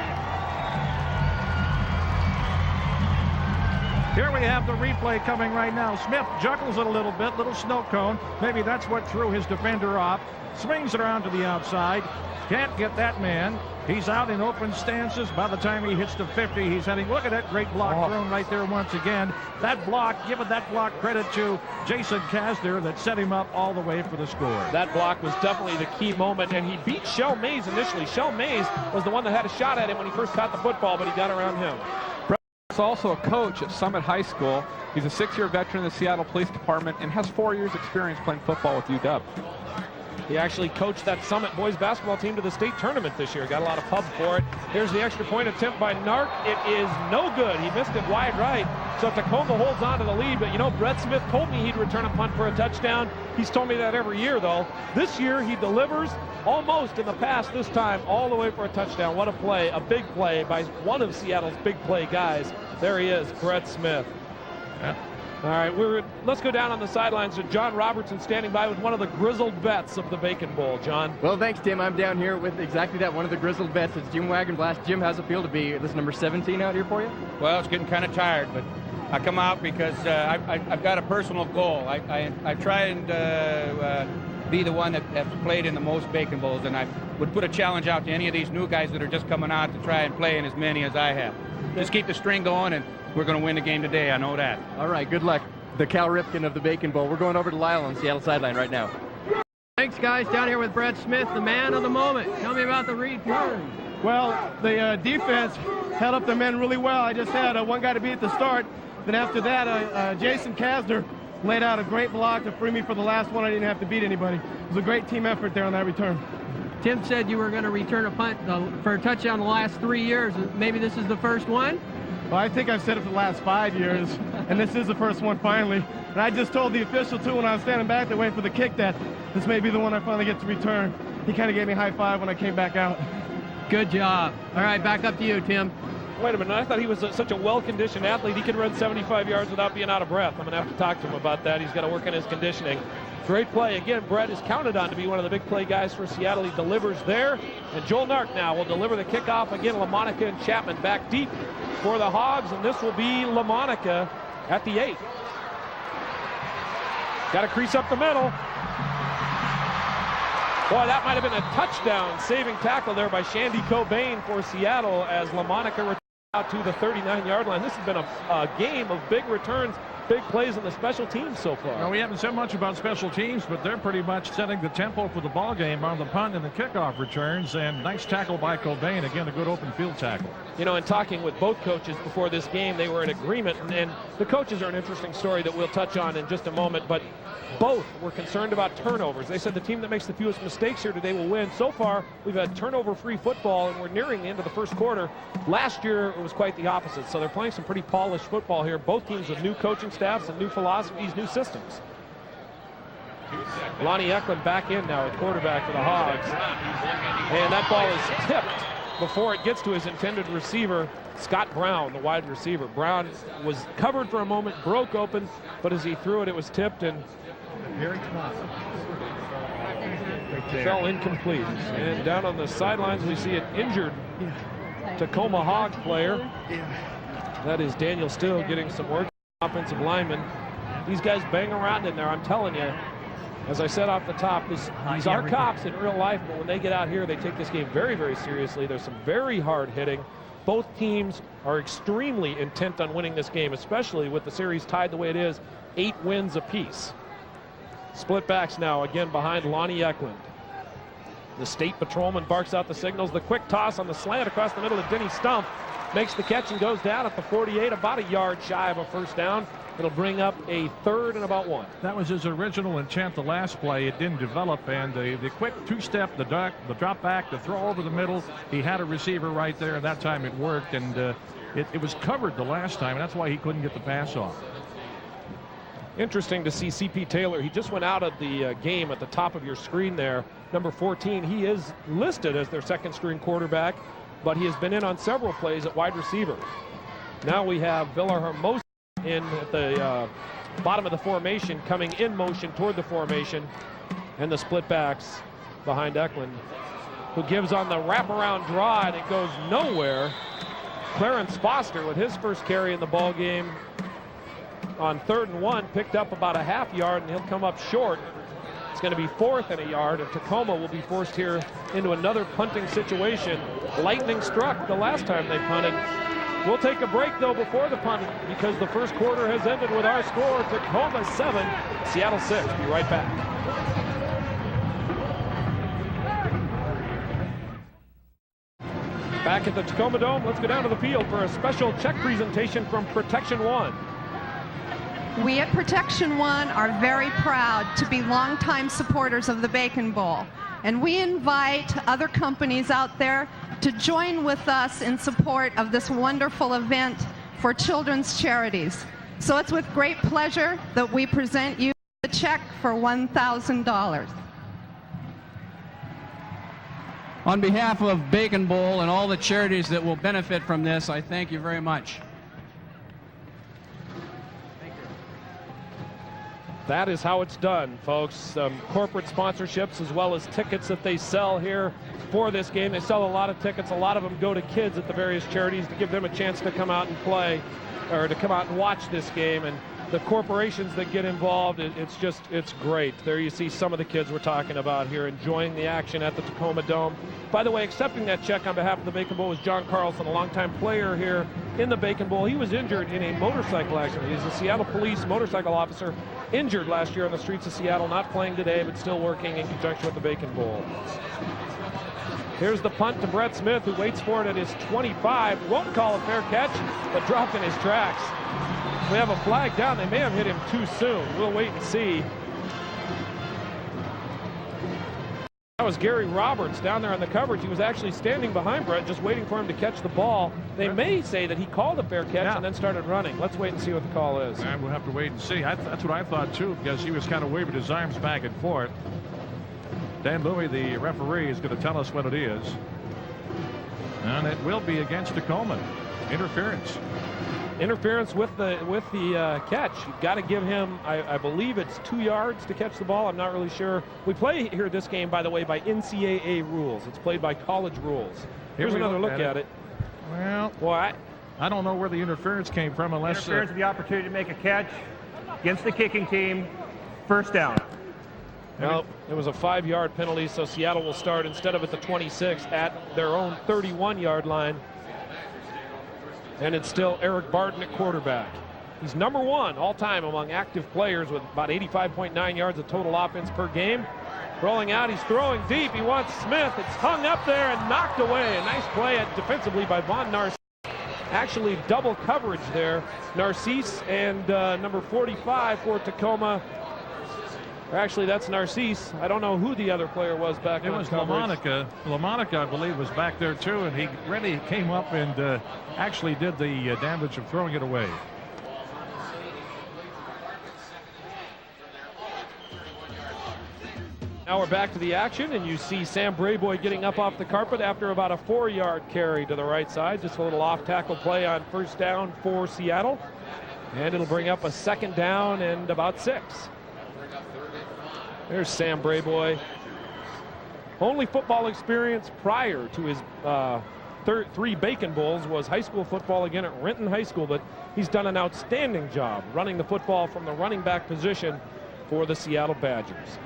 Here we have the replay coming right now. Smith juggles it a little bit, little snow cone. Maybe that's what threw his defender off. Swings it around to the outside. Can't get that man. He's out in open stances. By the time he hits the 50, he's heading. Look at that great block thrown right there once again. That block, giving that block credit to Jason Kasner that set him up all the way for the score. That block was definitely the key moment, and he beat Shell Mays initially. Shell Mays was the one that had a shot at him when he first caught the football, but he got around him. He's also a coach at Summit High School. He's a 6-year veteran of the Seattle Police Department and has 4 years experience playing football with UW. He actually coached that Summit boys basketball team to the state tournament this year. Got a lot of pub for it. Here's the extra point attempt by Nark. It is no good. He missed it wide right. So Tacoma holds on to the lead. But, you know, Brett Smith told me he'd return a punt for a touchdown. He's told me that every year, though. This year, he delivers almost in the past this time all the way for a touchdown. What a play. A big play by one of Seattle's big play guys. There he is, Brett Smith. Yeah. All right, let's go down on the sidelines to John Robertson standing by with one of the grizzled vets of the Bacon Bowl. John. Well, thanks, Tim. I'm down here with exactly that, one of the grizzled vets. It's Jim Wagenblast. Jim, how's it feel to be this number 17 out here for you? Well, it's getting kind of tired, but I come out because I've got a personal goal. I try and be the one that has played in the most Bacon Bowls, and I would put a challenge out to any of these new guys that are just coming out to try and play in as many as I have. Just keep the string going, and we're going to win the game today. I know that. All right, good luck. The Cal Ripken of the Bacon Bowl. We're going over to Lyle on Seattle sideline right now. Thanks, guys. Down here with Brett Smith, the man of the moment. Tell me about the return. Well, the defense held up the men really well. I just had one guy to beat at the start. Then after that, Jason Kasner laid out a great block to free me for the last one. I didn't have to beat anybody. It was a great team effort there on that return. Tim said you were going to return a punt for a touchdown the last 3 years. Maybe this is the first one? Well, I think I've said it for the last 5 years, and this is the first one finally. And I just told the official, too, when I was standing back there waiting for the kick, that this may be the one I finally get to return. He kind of gave me a high five when I came back out. Good job. All right, back up to you, Tim. Wait a minute. I thought he was such a well-conditioned athlete. He could run 75 yards without being out of breath. I'm going to have to talk to him about that. He's got to work on his conditioning. Great play. Again, Brett is counted on to be one of the big play guys for Seattle. He delivers there. And Joel Nark now will deliver the kickoff. Again, LaMonica and Chapman back deep for the Hogs. And this will be LaMonica at the 8. Got to crease up the middle. Boy, that might have been a touchdown. Saving tackle there by Shandy Cobain for Seattle as LaMonica returns out to the 39-yard line. This has been a game of big returns, big plays in the special teams so far. Well, we haven't said much about special teams, but they're pretty much setting the tempo for the ball game on the punt and the kickoff returns. And nice tackle by Cobain. Again, a good open field tackle. You know, in talking with both coaches before this game, they were in agreement. And the coaches are an interesting story that we'll touch on in just a moment. But both were concerned about turnovers. They said the team that makes the fewest mistakes here today will win. So far, we've had turnover-free football, and we're nearing the end of the first quarter. Last year, it was quite the opposite. So they're playing some pretty polished football here. Both teams with new coaching staffs and new philosophies, new systems. Lonnie Eklund back in now at quarterback for the Hogs. And that ball is tipped before it gets to his intended receiver, Scott Brown, the wide receiver. Brown was covered for a moment, broke open, but as he threw it, it was tipped and fell incomplete. And down on the sidelines, we see an injured Tacoma Hog player. That is Daniel Still getting some work. Offensive lineman. These guys bang around in there, I'm telling you. As I said off the top, these are cops in real life, but when they get out here, they take this game very, very seriously. There's some very hard hitting. Both teams are extremely intent on winning this game, especially with the series tied the way it is, 8 wins apiece. Split backs now, again behind Lonnie Eklund. The state patrolman barks out the signals. The quick toss on the slant across the middle of Denny Stump makes the catch and goes down at the 48, about a yard shy of a first down. It'll bring up a 3rd and about 1. That was his original intent the last play. It didn't develop, and the quick two-step, the drop back, the throw over the middle, he had a receiver right there, and that time it worked, and it was covered the last time, and that's why he couldn't get the pass off. Interesting to see C.P. Taylor. He just went out of the game at the top of your screen there. Number 14, he is listed as their second-string quarterback. but he has been in on several plays at wide receiver. Now we have Villahermosa in at the bottom of the formation, coming in motion toward the formation, and the split backs behind Eklund, who gives on the wraparound draw, and it goes nowhere. Clarence Foster with his first carry in the ball game on 3rd and 1, picked up about a half yard, and he'll come up short. It's going to be 4th and a yard, and Tacoma will be forced here into another punting situation. Lightning struck the last time they punted. We'll take a break, though, before the punt, because the first quarter has ended with our score, Tacoma 7, Seattle 6. Be right back. Back at the Tacoma Dome, let's go down to the field for a special check presentation from Protection One. We at Protection One are very proud to be longtime supporters of the Bacon Bowl, and we invite other companies out there to join with us in support of this wonderful event for children's charities. So it's with great pleasure that we present you a check for $1,000. On behalf of Bacon Bowl and all the charities that will benefit from this, I thank you very much. That is how it's done, folks. Corporate sponsorships as well as tickets that they sell here for this game. They sell a lot of tickets. A lot of them go to kids at the various charities to give them a chance to come out and play, or to come out and watch this game. And the corporations that get involved, it's great. There you see some of the kids we're talking about here enjoying the action at the Tacoma Dome. By the way, accepting that check on behalf of the Bacon Bowl was John Carlson, a longtime player here in the Bacon Bowl. He was injured in a motorcycle accident. He's a Seattle police motorcycle officer, injured last year on the streets of Seattle, not playing today, but still working in conjunction with the Bacon Bowl. Here's the punt to Brett Smith, who waits for it at his 25. Won't call a fair catch, but dropped in his tracks. We have a flag down. They may have hit him too soon. We'll wait and see. That was Gary Roberts down there on the coverage. He was actually standing behind Brett, just waiting for him to catch the ball. They may say that he called a fair catch and then started running. Let's wait and see what the call is. And we'll have to wait and see. That's what I thought, too, because he was kind of waving his arms back and forth. Dan Louie, the referee, is going to tell us what it is. And it will be against Tacoma. Interference. Interference with the catch. You've got to give him, I believe it's 2 yards to catch the ball. I'm not really sure. We play here this game, by the way, by NCAA rules. It's played by college rules. Here's another look at it. Well, I don't know where the interference came from unless... Interference with the opportunity to make a catch against the kicking team. First down. Well, it was a 5-yard penalty, so Seattle will start instead of at the 26 at their own 31-yard line. And it's still Eric Barton at quarterback. He's number 1 all-time among active players with about 85.9 yards of total offense per game. Rolling out, he's throwing deep. He wants Smith. It's hung up there and knocked away. A nice play defensively by Von Narcisse. Actually, double coverage there. Narcisse and number 45 for Tacoma. Actually, that's Narcisse. I don't know who the other player was back there. It was LaMonica. LaMonica, I believe, was back there, too, and he really came up and actually did the damage of throwing it away. Now we're back to the action, and you see Sam Brayboy getting up off the carpet after about a 4-yard carry to the right side. Just a little off-tackle play on first down for Seattle. And it'll bring up a 2nd down and about 6. There's Sam Brayboy. Only football experience prior to his 3 Bacon Bowls was high school football again at Renton High School, but he's done an outstanding job running the football from the running back position for the Seattle Badgers.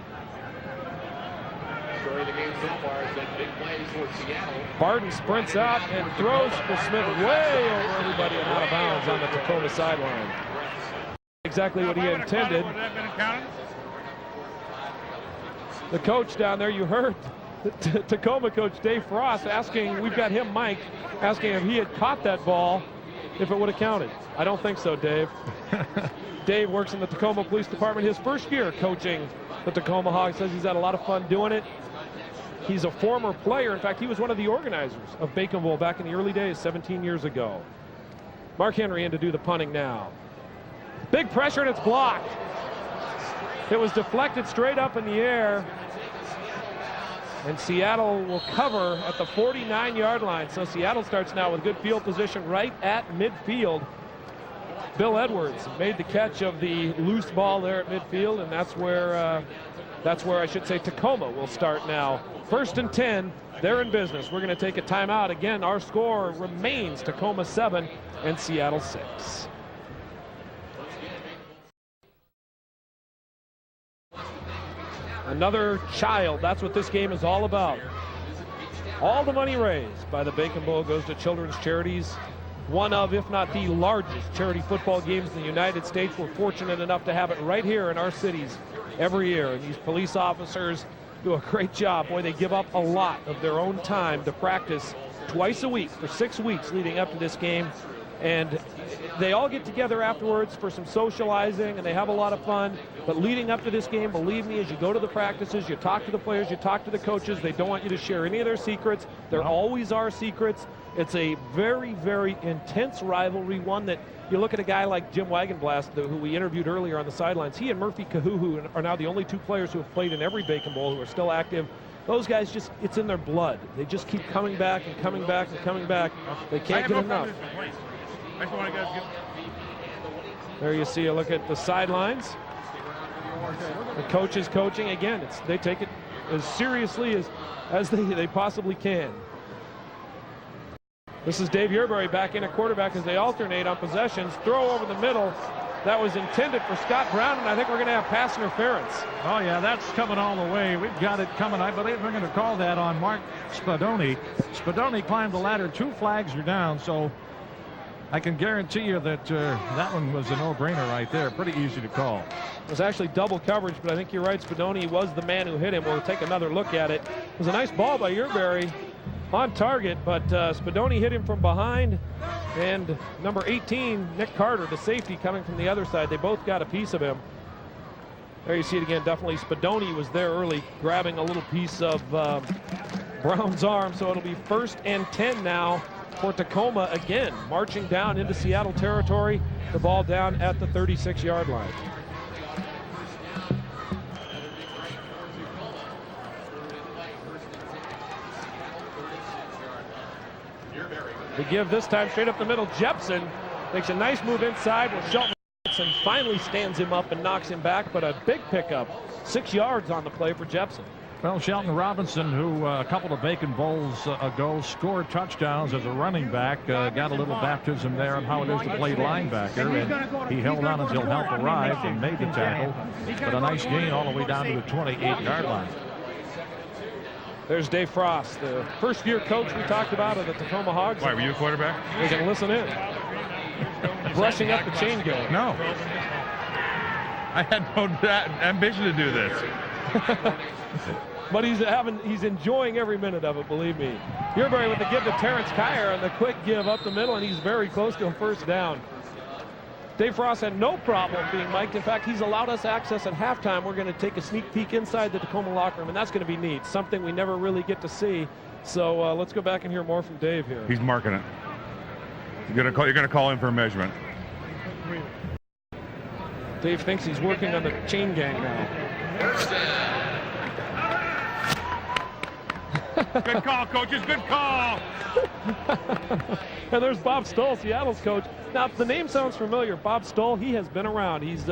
Barton sprints out and throws for Smith way over everybody and out of bounds on the Tacoma sideline. Exactly what he intended. The coach down there, you heard Tacoma coach Dave Frost asking, we've got him, Mike, asking if he had caught that ball, if it would have counted. I don't think so, Dave. Dave works in the Tacoma Police Department. His first year coaching the Tacoma Hawks, says he's had a lot of fun doing it. He's a former player. In fact, he was one of the organizers of Bacon Bowl back in the early days, 17 years ago. Mark Henry in to do the punting now. Big pressure, and it's blocked. It was deflected straight up in the air. And Seattle will cover at the 49-yard line. So Seattle starts now with good field position right at midfield. Bill Edwards made the catch of the loose ball there at midfield, and that's where I should say Tacoma will start now. 1st and 10, they're in business. We're going to take a timeout. Again, our score remains Tacoma 7 and Seattle 6. Another child, that's what this game is all about. All the money raised by the Bacon Bowl goes to children's charities. One of, if not the largest charity football games in the United States. We're fortunate enough to have it right here in our cities every year. And these police officers do a great job. Boy, they give up a lot of their own time to practice twice a week for 6 weeks leading up to this game. And they all get together afterwards for some socializing, and they have a lot of fun. But leading up to this game, believe me, as you go to the practices, you talk to the players, you talk to the coaches, they don't want you to share any of their secrets. There always are secrets. It's a very, very intense rivalry, one that you look at a guy like Jim Wagenblast, who we interviewed earlier on the sidelines. He and Murphy Kahuhu are now the only 2 players who have played in every Bacon Bowl who are still active. Those guys just, it's in their blood. They just keep coming back and coming back and coming back. They can't get enough. There you see a look at the sidelines. The coach is coaching. Again, they take it as seriously as they possibly can. This is Dave Yerbury back in at quarterback as they alternate on possessions. Throw over the middle. That was intended for Scott Brown, and I think we're going to have pass interference. Oh, yeah, that's coming all the way. We've got it coming. I believe we're going to call that on Mark Spadoni. Spadoni climbed the ladder. 2 flags are down, so I can guarantee you that that one was a no-brainer right there. Pretty easy to call. It was actually double coverage, but I think you're right. Spadoni was the man who hit him. We'll take another look at it. It was a nice ball by Yerbury on target, but Spadoni hit him from behind, and number 18, Nick Carter, the safety, coming from the other side. They both got a piece of him. There you see it again. Definitely Spadoni was there early, grabbing a little piece of Brown's arm. So it'll be 1st and 10 now for Tacoma, again marching down into Seattle territory. The ball down at the 36-yard line. The give this time straight up the middle. Jepson makes a nice move inside where Shelton Robinson finally stands him up and knocks him back, but a big pickup. 6 yards on the play for Jepson. Well, Shelton Robinson, who a couple of Bacon Bowls ago scored touchdowns as a running back, got a little baptism there on how it is to play linebacker, and he held on until help arrived and made the tackle. But a nice gain all the way down to the 28-yard line. There's Dave Frost, the first-year coach we talked about of the Tacoma Hogs. Why, were you a quarterback? We can listen in. Brushing up the chain gang. No. I had no ambition to do this. But he's enjoying every minute of it, believe me. Yerbury with the give to Terrence Kyer and the quick give up the middle, and he's very close to a 1st down. Dave Frost had no problem being mic'd. In fact, he's allowed us access at halftime. We're going to take a sneak peek inside the Tacoma locker room, and that's going to be neat, something we never really get to see. So let's go back and hear more from Dave here. He's marking it. You're going to call in for a measurement. Dave thinks he's working on the chain gang now. Good call, coaches. Good call. And there's Bob Stoll, Seattle's coach. Now, the name sounds familiar. Bob Stoll, he has been around. He's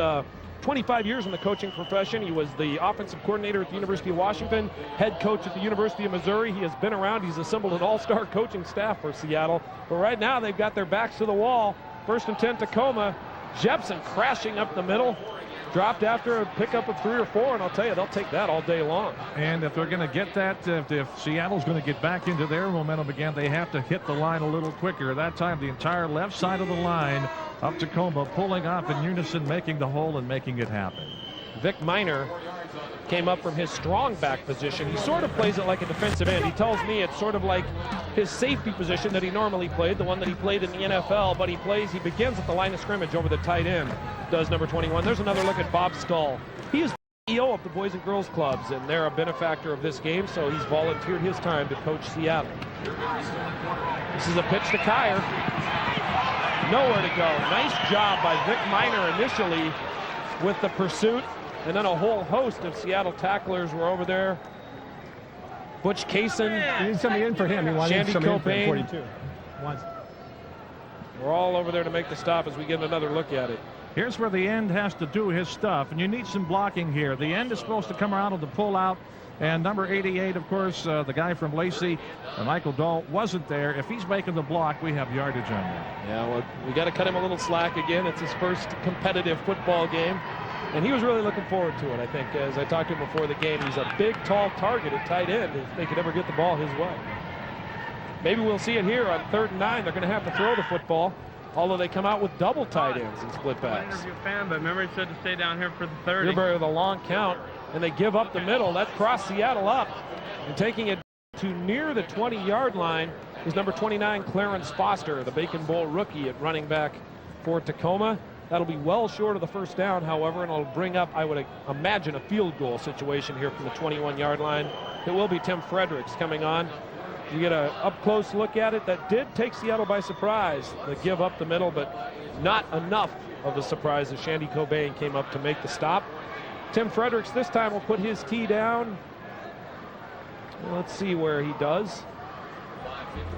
25 years in the coaching profession. He was the offensive coordinator at the University of Washington, head coach at the University of Missouri. He has been around. He's assembled an all-star coaching staff for Seattle. But right now, they've got their backs to the wall. 1st and 10 Tacoma. Jepson crashing up the middle. Dropped after a pickup of 3 or 4, and I'll tell you, they'll take that all day long. And if they're going to get that, if Seattle's going to get back into their momentum again, they have to hit the line a little quicker. That time, the entire left side of the line of Tacoma pulling off in unison, making the hole and making it happen. Vic Miner came up from his strong back position. He sort of plays it like a defensive end. He tells me it's sort of like his safety position that he normally played, the one that he played in the NFL, but he begins at the line of scrimmage over the tight end, does number 21. There's another look at Bob Stoll. He is CEO of the Boys and Girls Clubs, and they're a benefactor of this game, so he's volunteered his time to coach Seattle. This is a pitch to Kyer. Nowhere to go. Nice job by Vic Miner initially with the pursuit. And then a whole host of Seattle tacklers were over there Butch Kaysen. You need somebody in for him. He wanted Shandy somebody in for him, Cobain. 42. Once. We're all over there to make the stop as we get another look at it. Here's where the end has to do his stuff, and you need some blocking here. The end is supposed to come around on the pull-out, and number 88, of course, the guy from Lacey, Michael Dahl, wasn't there. If he's making the block, we have yardage on there. Yeah, well, we got to cut him a little slack again. It's his first competitive football game, and he was really looking forward to it, I think. As I talked to him before the game, he's a big, tall target at tight end if they could ever get the ball his way. Maybe we'll see it here on 3rd and 9. They're going to have to throw the football, although they come out with double tight ends and split backs. I'm a fan, but remember he said to stay down here for the 30. You're with a long count, and they give up the middle. That crossed Seattle up, and taking it to near the 20-yard line is number 29, Clarence Foster, the Bacon Bowl rookie at running back for Tacoma. That'll be well short of the first down, however, and it'll bring up, I would imagine, a field goal situation here from the 21-yard line. It will be Tim Fredericks coming on. You get an up-close look at it. That did take Seattle by surprise. They give up the middle, but not enough of a surprise as Shandy Cobain came up to make the stop. Tim Fredericks this time will put his tee down. Let's see where he does.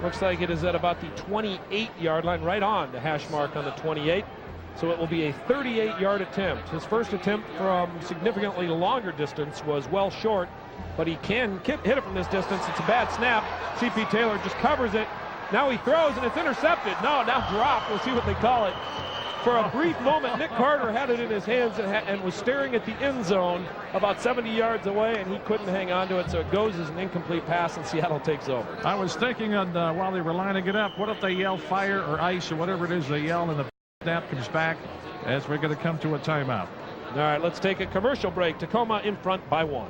Looks like it is at about the 28-yard line, right on the hash mark on the 28. So it will be a 38-yard attempt. His first attempt from significantly longer distance was well short, but he can hit it from this distance. It's a bad snap. C.P. Taylor just covers it. Now he throws, and it's intercepted. No, now dropped. We'll see what they call it. For a brief moment, Nick Carter had it in his hands and was staring at the end zone about 70 yards away, and he couldn't hang on to it, so it goes as an incomplete pass, and Seattle takes over. I was thinking while they were lining it up, what if they yell fire or ice or whatever it is they yell, and the snap comes back as we're going to come to a timeout. All right, let's take a commercial break. Tacoma in front by 1.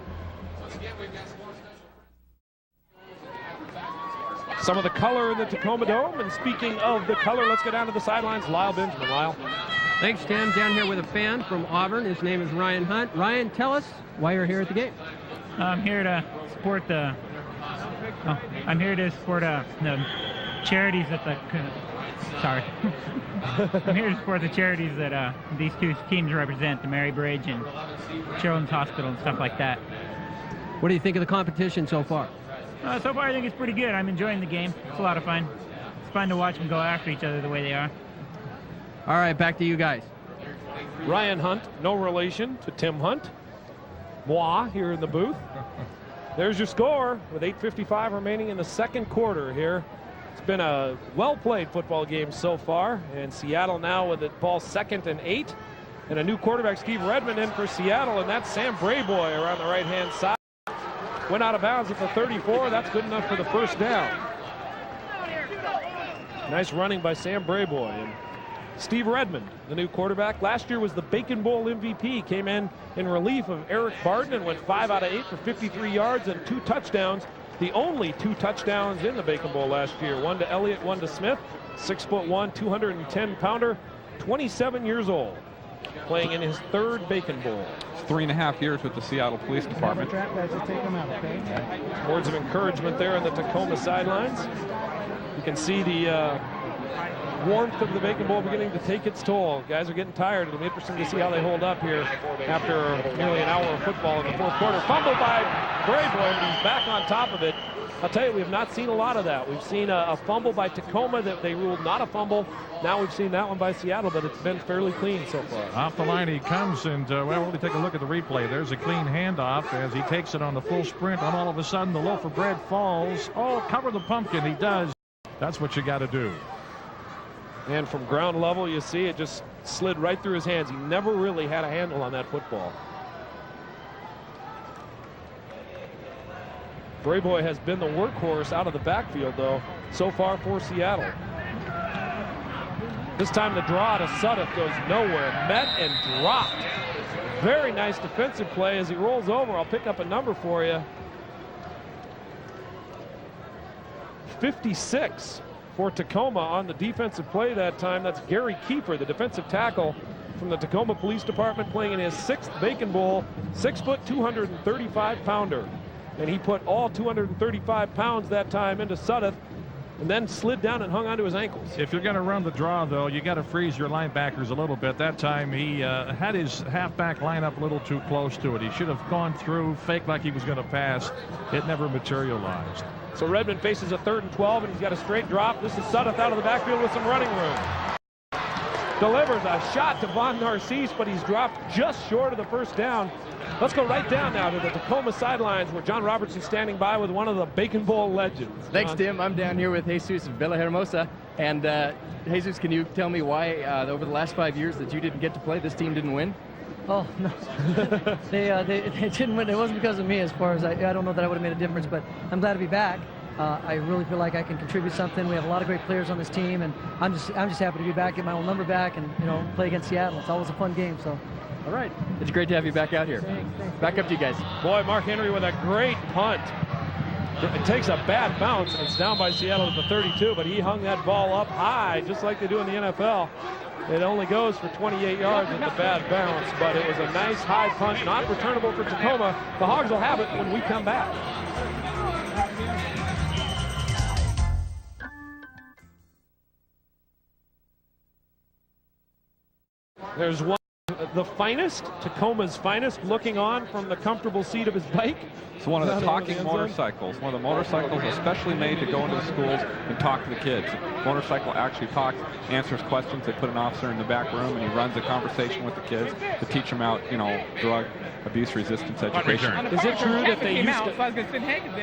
Some of the color in the Tacoma Dome, and speaking of the color, let's go down to the sidelines. Lyle Benjamin. Lyle. Thanks, Tim. Down here with a fan from Auburn. His name is Ryan Hunt. Ryan, tell us why you're here at the game. I'm here to support the charities that I'm here to support the charities that these two teams represent, the Mary Bridge and Children's Hospital and stuff like that. What do you think of the competition so far? So far, I think it's pretty good. I'm enjoying the game. It's a lot of fun. It's fun to watch them go after each other the way they are. All right, back to you guys. Ryan Hunt, no relation to Tim Hunt. Moi here in the booth. There's your score with 8:55 remaining in the second quarter here. It's been a well-played football game so far, and Seattle now with the ball 2nd and 8. And a new quarterback, Steve Redmond, in for Seattle, and that's Sam Brayboy around the right-hand side. Went out of bounds at the 34. That's good enough for the first down. Nice running by Sam Brayboy. And Steve Redmond, the new quarterback, last year was the Bacon Bowl MVP. Came in relief of Eric Barden and went 5 out of 8 for 53 yards and 2 touchdowns. The only 2 touchdowns in the Bacon Bowl last year. One to Elliott, one to Smith. 6'1", 210-pounder, 27 years old. Playing in his 3rd Bacon Bowl. 3.5 years with the Seattle Police Department. Words of encouragement there on the Tacoma sidelines. You can see the warmth of the Bacon Bowl beginning to take its toll. Guys are getting tired. It'll be interesting to see how they hold up here after nearly an hour of football in the 4th quarter. Fumble by Brayboy, and he's back on top of it. I'll tell you, we have not seen a lot of that. We've seen a fumble by Tacoma that they ruled not a fumble. Now we've seen that one by Seattle, but it's been fairly clean so far. Off the line he comes, and we'll take a look at the replay. There's a clean handoff as he takes it on the full sprint, and all of a sudden the loaf of bread falls. Oh, cover the pumpkin. He does. That's what you got to do. And from ground level, you see it just slid right through his hands. He never really had a handle on that football. Brayboy has been the workhorse out of the backfield, though, so far for Seattle. This time the draw to Sudduth goes nowhere. Met and dropped. Very nice defensive play as he rolls over. I'll pick up a number for you. 56 for Tacoma on the defensive play that time. That's Gary Kiefer, the defensive tackle from the Tacoma Police Department, playing in his 6th Bacon Bowl. 6 foot, 235-pounder. And he put all 235 pounds that time into Sudduth. and then slid down and hung onto his ankles. If you're going to run the draw, though, you got to freeze your linebackers a little bit. That time he had his halfback line up a little too close to it. He should have gone through, faked like he was going to pass. It never materialized. So Redmond faces a 3rd and 12, and he's got a straight drop. This is Sudduth out of the backfield with some running room. Delivers a shot to Von Narcisse, but he's dropped just short of the first down. Let's go right down now to the Tacoma sidelines where John Robertson's standing by with one of the Bacon Bowl legends. Thanks, Tim. I'm down here with Jesus Villahermosa. And Jesus, can you tell me why over the last 5 years that you didn't get to play, this team didn't win? Oh, no. they didn't win. It wasn't because of me, as far as I don't know that I would have made a difference, but I'm glad to be back. I really feel like I can contribute something. We have a lot of great players on this team, and I'm just happy to be back, get my old number back, and play against Seattle. It's always a fun game. So, all right, it's great to have you back out here. Thanks. Back up to you guys. Boy, Mark Henry with a great punt. It takes a bad bounce, and it's down by Seattle at the 32, but he hung that ball up high, just like they do in the NFL. It only goes for 28 yards with the bad bounce, but it was a nice high punt, not returnable for Tacoma. The Hogs will have it when we come back. There's one, the finest, Tacoma's finest, looking on from the comfortable seat of his bike. It's one of the talking motorcycles, one of the motorcycles especially made to go into the schools and talk to the kids. The motorcycle actually talks, answers questions. They put an officer in the back room, and he runs a conversation with the kids to teach them out, drug abuse resistance education. Is it true that they used to...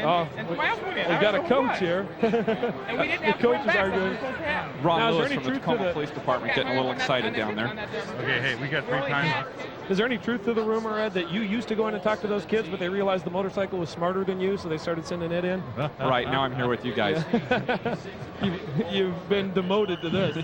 Oh, we've got a coach here. The coach is arguing. Ron Lewis from the Tacoma Police Department getting a little excited down there. Okay, hey, we got free time. Is there any truth to the rumor, Ed, that you used to go in and talk to those kids, but they realized the motorcycle was smarter than you, so they started sending it in? Right, now I'm here with you guys. You've been demoted to this.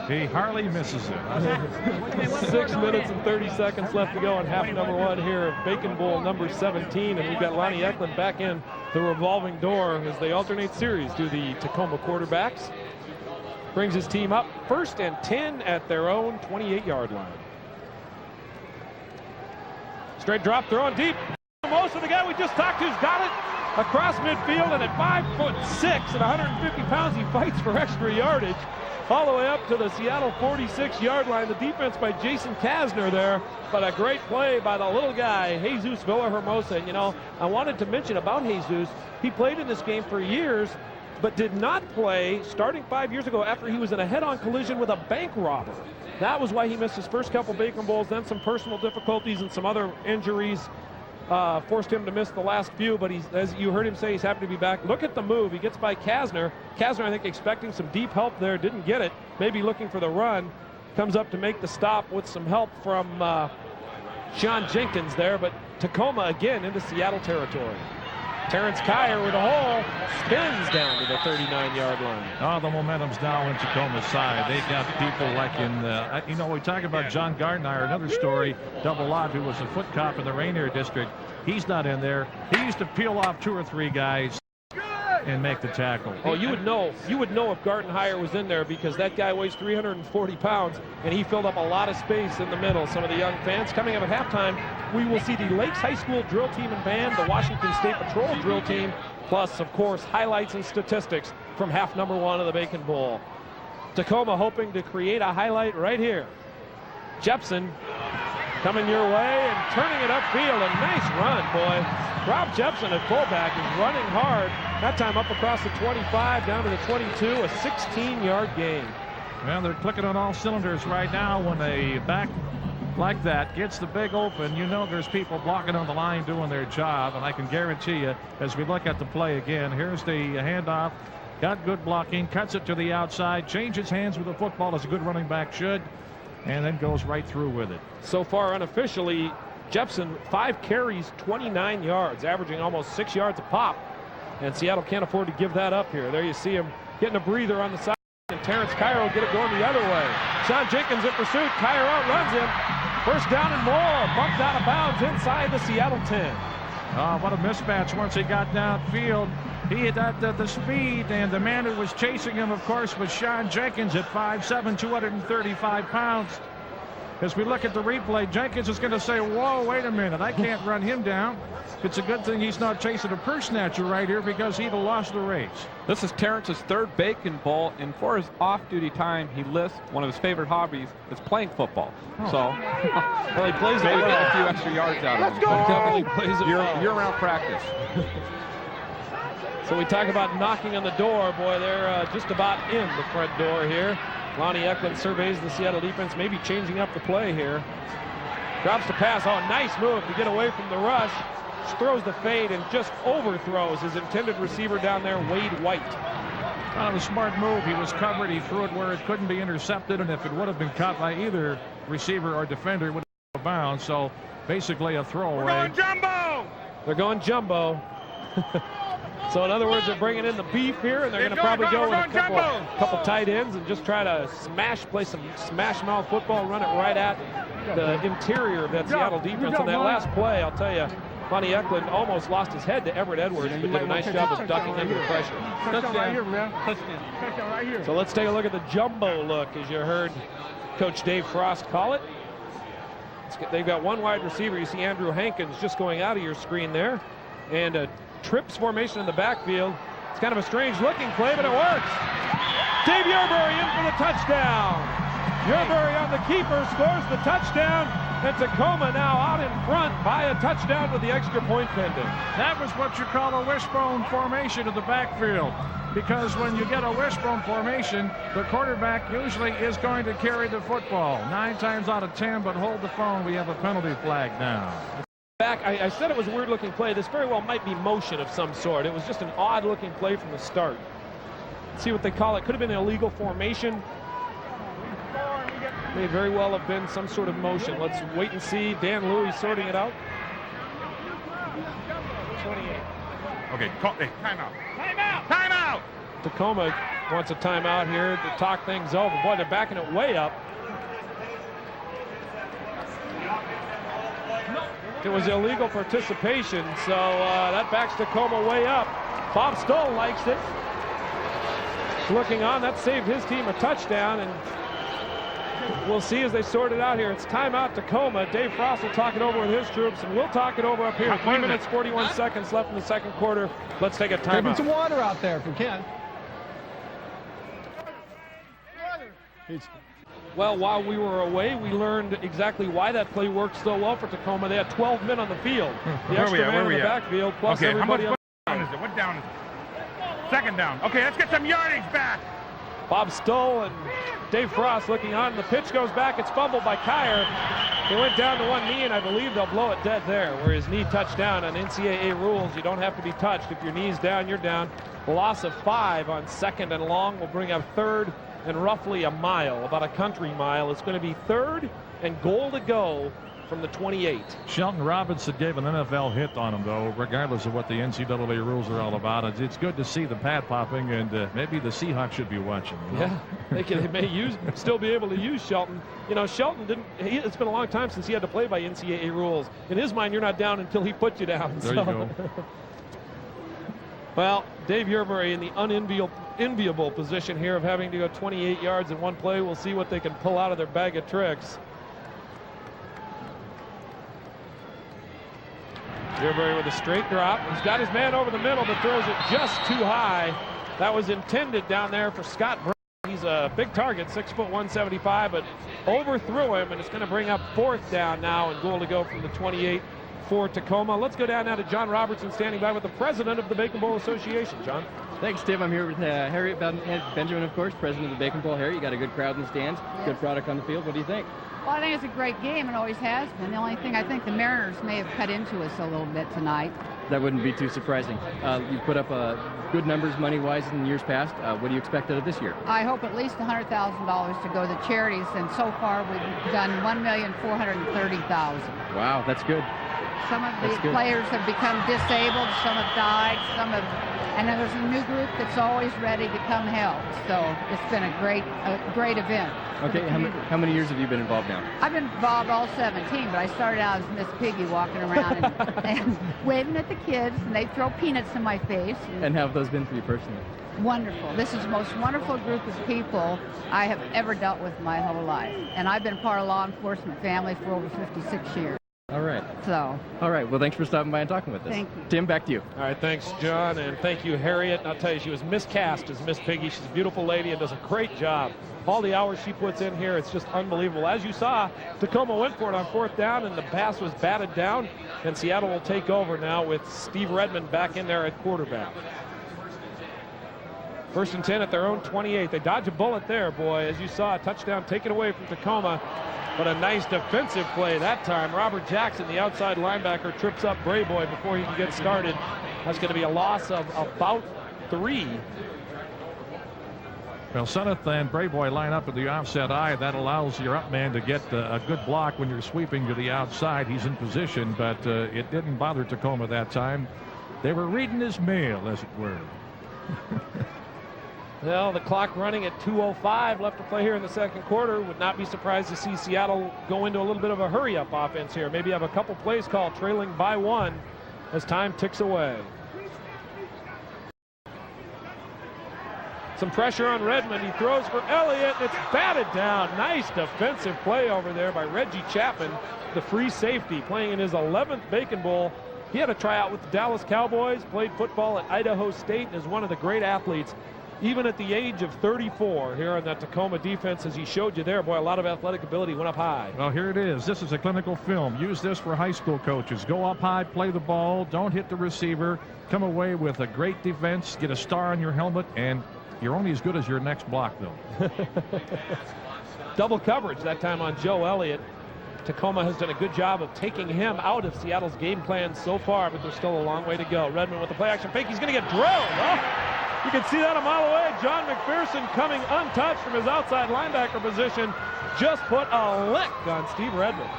He hardly misses it. 6 minutes and 30 seconds left to go on half number one here of Bacon Bowl number 17, and we've got Lonnie Eklund back in the revolving door as they alternate series to the Tacoma quarterbacks. Brings his team up 1st and 10 at their own 28-yard line. Straight drop, throwing deep. Most of the guy we just talked to's got it across midfield, and at 5'6" and 150 pounds, he fights for extra yardage all the way up to the Seattle 46-yard line. The defense by Jason Kasner there, but a great play by the little guy, Jesus Villahermosa. And, I wanted to mention about Jesus. He played in this game for years, but did not play starting 5 years ago after he was in a head-on collision with a bank robber. That was why he missed his first couple Bacon Bowls, then some personal difficulties and some other injuries forced him to miss the last few, but as you heard him say, he's happy to be back. Look at the move. He gets by Kasner. Kasner, I think, expecting some deep help there, didn't get it. Maybe looking for the run. Comes up to make the stop with some help from Sean Jenkins there, but Tacoma again into Seattle territory. Terrence Kyer with a hole, spins down to the 39-yard line. Oh, the momentum's now in Tacoma's side. They've got people like in, we talk about John Gardner, another story, Double Ott, who was a foot cop in the Rainier District. He's not in there. He used to peel off 2 or 3 guys and make the tackle. Oh, you would know if Gartenhire was in there, because that guy weighs 340 pounds, and he filled up a lot of space in the middle. Some of the young fans coming up at halftime, we will see the Lakes High School drill team and band, the Washington State Patrol drill team, plus, of course, highlights and statistics from half number one of the Bacon Bowl. Tacoma hoping to create a highlight right here. Jepson coming your way and turning it upfield. A nice run, boy. Rob Jepson at fullback is running hard. That time up across the 25, down to the 22, a 16-yard gain. Well, they're clicking on all cylinders right now. When a back like that gets the big open, there's people blocking on the line doing their job, and I can guarantee you, as we look at the play again, here's the handoff. Got good blocking, cuts it to the outside, changes hands with the football as a good running back should, and then goes right through with it. So far, unofficially, Jepson, 5 carries, 29 yards, averaging almost 6 yards a pop. And Seattle can't afford to give that up here. There you see him getting a breather on the side, and Terrence Kyer will get it going the other way. Sean Jenkins in pursuit. Kyer outruns him. First down and more. Bumped out of bounds inside the Seattle 10. Oh, what a mismatch once he got downfield. He had the speed, and the man who was chasing him, of course, was Sean Jenkins at 5'7", 235 pounds. as we look at the replay, Jenkins is going to say, whoa, wait a minute, I can't run him down. It's a good thing he's not chasing a purse snatcher right here because he'd have lost the race. This is Terrence's third Bacon Bowl, and for his off-duty time, he lists one of his favorite hobbies is playing football. Oh. So, well, he plays maybe it get well. a few extra yards out of him. Definitely plays it well. Year-round practice. So we talk about knocking on the door. Boy, they're just about in the front door here. Lonnie Eklund surveys the Seattle defense, maybe changing up the play here. Drops the pass. Oh, nice move to get away from the rush. Throws the fade and just overthrows his intended receiver down there, Wade White. Kind of a smart move. He was covered. He threw it where it couldn't be intercepted, and if it would have been caught by either receiver or defender, it would have been out of bounds. So basically a throwaway. We're going jumbo! They're going jumbo. So in other words, they're bringing in the beef here, and they're going to probably go with a couple tight ends and just try to play some smash mouth football, run it right at the interior of that Seattle defense. On that last play, I'll tell you, Lonnie Eklund almost lost his head to Everett Edwards, but did a nice job of ducking under the pressure. Touchdown right here, man. Touchdown right here. So let's take a look at the jumbo look, as you heard Coach Dave Frost call it. They've got one wide receiver. You see Andrew Hankins just going out of your screen there. And a trips formation in the backfield. It's kind of a strange looking play, but it works. Dave Yerbury in for the touchdown. Yerbury on the keeper scores the touchdown. And Tacoma now out in front by a touchdown with the extra point pending. That was what you call a wishbone formation in the backfield. Because when you get a wishbone formation, the quarterback usually is going to carry the football. 9 times out of 10, but hold the phone. We have a penalty flag now. Back, I said it was a weird-looking play. This very well might be motion of some sort. It was just an odd-looking play from the start. Let's see what they call it. Could have been an illegal formation. May very well have been some sort of motion. Let's wait and see. Dan Louie sorting it out. 28. Okay, hey, timeout. Timeout! Timeout! Tacoma wants a timeout here to talk things over. Boy, they're backing it way up. It was illegal participation, so that backs Tacoma way up. Bob Stoll likes it. Looking on, that saved his team a touchdown, and we'll see as they sort it out here. It's timeout Tacoma. Dave Frost will talk it over with his troops, and we'll talk it over up here. 3 minutes, 41 seconds left in the second quarter. Let's take a timeout. Maybe some water out there if we can. Well, while we were away, we learned exactly why that play worked so well for Tacoma. They had 12 men on the field. The extra man in the backfield, plus everybody on the down is it? What down is it? Second down. Okay, let's get some yardage back. Bob Stoll and Dave Frost looking on. The pitch goes back. It's fumbled by Kyer. They went down to one knee, and I believe they'll blow it dead there, where his knee touched down. On NCAA rules, you don't have to be touched. If your knee's down, you're down. A loss of 5 on second and long will bring up third and roughly a mile, about a country mile. It's going to be third and goal to go from the 28. Shelton Robinson gave an NFL hit on him, though, regardless of what the NCAA rules are all about. It's good to see the pad popping, and maybe the Seahawks should be watching. Yeah, they may still be able to use Shelton. You know, Shelton didn't. It's been a long time since he had to play by NCAA rules. In his mind, you're not down until he puts you down. There you go. Well, Dave Yerbury in the unenviable position here of having to go 28 yards in one play. We'll see what they can pull out of their bag of tricks. Yerbury with a straight drop. He's got his man over the middle, but throws it just too high. That was intended down there for Scott Brown. He's a big target, 6 foot 175, but overthrew him, and it's going to bring up fourth down now and goal to go from the 28 for Tacoma. Let's go down now to John Robertson, standing by with the president of the Bacon Bowl Association. John. Thanks, Tim. I'm here with Harriet Benjamin, of course, president of the Bacon Bowl. Harry, you got a good crowd in the stands, good product on the field. What do you think? Well, I think it's a great game. It always has been. The only thing I think the Mariners may have cut into us a little bit tonight. That wouldn't be too surprising. You put up good numbers money-wise in years past. What do you expect out of this year? I hope at least $100,000 to go to charities, and so far we've done $1,430,000. Wow, that's good. Some of the players have become disabled, some have died, and then there's a new group that's always ready to come help. So it's been a great event. Okay, how many years have you been involved now? I've been involved all 17, but I started out as Miss Piggy, walking around and waving at the kids, and they'd throw peanuts in my face. And how have those been for you personally? Wonderful. This is the most wonderful group of people I have ever dealt with my whole life. And I've been part of law enforcement family for over 56 years. All right. So. All right. Well, thanks for stopping by and talking with us. Thank you. Tim, back to you. All right. Thanks, John. And thank you, Harriet. And I'll tell you, she was miscast as Miss Piggy. She's a beautiful lady and does a great job. All the hours she puts in here, it's just unbelievable. As you saw, Tacoma went for it on 4th down, and the pass was batted down. And Seattle will take over now with Steve Redmond back in there at quarterback. 1st and 10 at their own 28. They dodge a bullet there, boy. As you saw, a touchdown taken away from Tacoma. But a nice defensive play that time. Robert Jackson, the outside linebacker, trips up Brayboy before he can get started. That's going to be a loss of about 3. Well, Senneth and Brayboy line up at the offset eye. That allows your up man to get a good block when you're sweeping to the outside. He's in position, but it didn't bother Tacoma that time. They were reading his mail, as it were. Well, the clock running at 2:05 left to play here in the second quarter. Would not be surprised to see Seattle go into a little bit of a hurry-up offense here. Maybe have a couple plays called, trailing by 1 as time ticks away. Some pressure on Redmond. He throws for Elliott, and it's batted down. Nice defensive play over there by Reggie Chapman, the free safety, playing in his 11th Bacon Bowl. He had a tryout with the Dallas Cowboys, played football at Idaho State, and is one of the great athletes. Even at the age of 34 here on that Tacoma defense, as he showed you there, boy, a lot of athletic ability, went up high. Well, here it is. This is a clinical film. Use this for high school coaches. Go up high, play the ball, don't hit the receiver, come away with a great defense, get a star on your helmet, and you're only as good as your next block, though. Double coverage that time on Joe Elliott. Tacoma has done a good job of taking him out of Seattle's game plan so far, but there's still a long way to go. Redmond with the play action fake. He's going to get drilled. Oh! You can see that a mile away. John McPherson coming untouched from his outside linebacker position. Just put a lick on Steve Redmond.